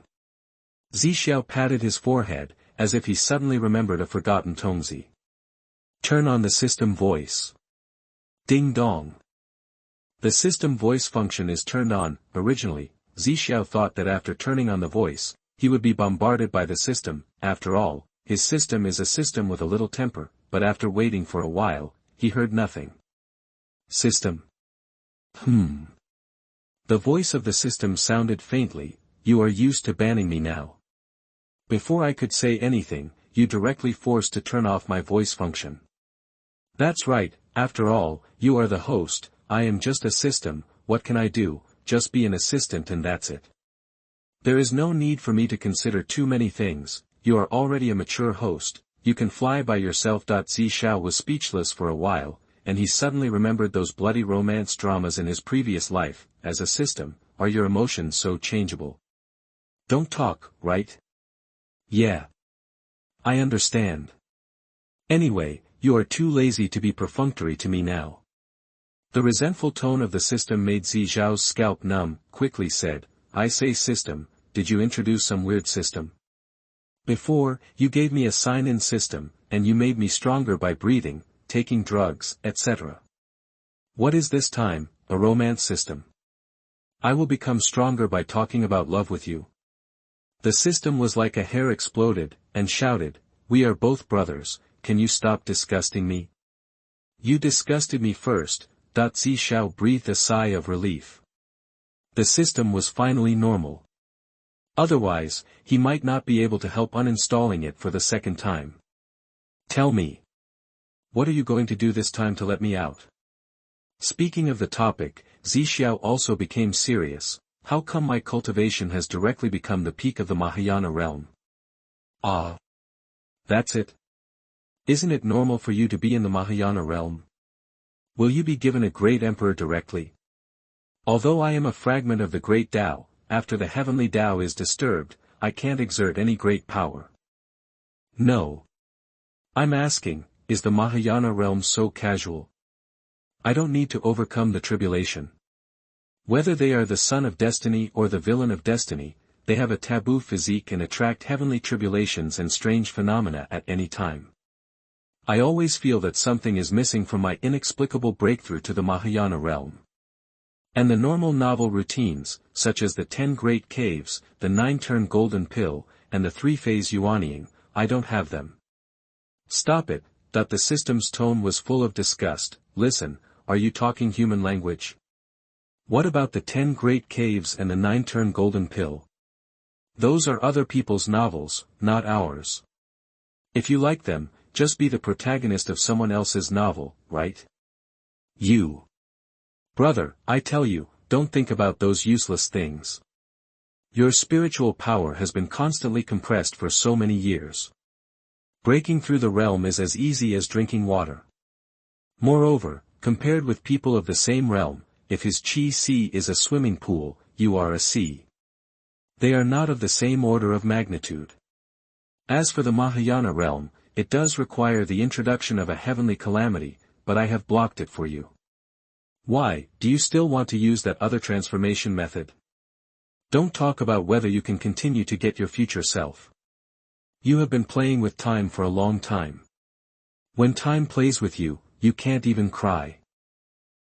Zi Xiao patted his forehead, as if he suddenly remembered a forgotten Tongzi. Turn on the system voice. Ding dong. The system voice function is turned on. Originally, Zi Xiao thought that after turning on the voice, he would be bombarded by the system. After all, his system is a system with a little temper, but after waiting for a while, he heard nothing. System. The voice of the system sounded faintly. You are used to banning me now. Before I could say anything, you directly forced to turn off my voice function. That's right, after all, you are the host, I am just a system. What can I do? Just be an assistant and that's it. There is no need for me to consider too many things. You are already a mature host, you can fly by yourself. Zi Xiao was speechless for a while, and he suddenly remembered those bloody romance dramas in his previous life. As a system, are your emotions so changeable? Don't talk, right? Yeah. I understand. Anyway, you are too lazy to be perfunctory to me now. The resentful tone of the system made Zi Zhao's scalp numb. Quickly said, I say system, did you introduce some weird system? Before, you gave me a sign-in system, and you made me stronger by breathing, taking drugs, etc. What is this time, a romance system? I will become stronger by talking about love with you. The system was like a hair exploded, and shouted, we are both brothers, can you stop disgusting me? You disgusted me first. Zi Xiao breathed a sigh of relief. The system was finally normal. Otherwise, he might not be able to help uninstalling it for the second time. Tell me. What are you going to do this time to let me out? Speaking of the topic, Zi Xiao also became serious. How come my cultivation has directly become the peak of the Mahayana realm? Ah. That's it? Isn't it normal for you to be in the Mahayana realm? Will you be given a great emperor directly? Although I am a fragment of the great Tao, after the heavenly Tao is disturbed, I can't exert any great power. No. I'm asking, is the Mahayana realm so casual? I don't need to overcome the tribulation. Whether they are the son of destiny or the villain of destiny, they have a taboo physique and attract heavenly tribulations and strange phenomena at any time. I always feel that something is missing from my inexplicable breakthrough to the Mahayana realm. And the normal novel routines, such as the 10 great caves, the 9-turn golden pill, and the 3-phase yuanying, I don't have them. Stop it. The system's tone was full of disgust. Listen, are you talking human language? What about the 10 great caves and the 9-turn golden pill? Those are other people's novels, not ours. If you like them, just be the protagonist of someone else's novel, right? You. Brother, I tell you, don't think about those useless things. Your spiritual power has been constantly compressed for so many years. Breaking through the realm is as easy as drinking water. Moreover, compared with people of the same realm, if his chi sea is a swimming pool, you are a sea. They are not of the same order of magnitude. As for the Mahayana realm, it does require the introduction of a heavenly calamity, but I have blocked it for you. Why, do you still want to use that other transformation method? Don't talk about whether you can continue to get your future self. You have been playing with time for a long time. When time plays with you, you can't even cry.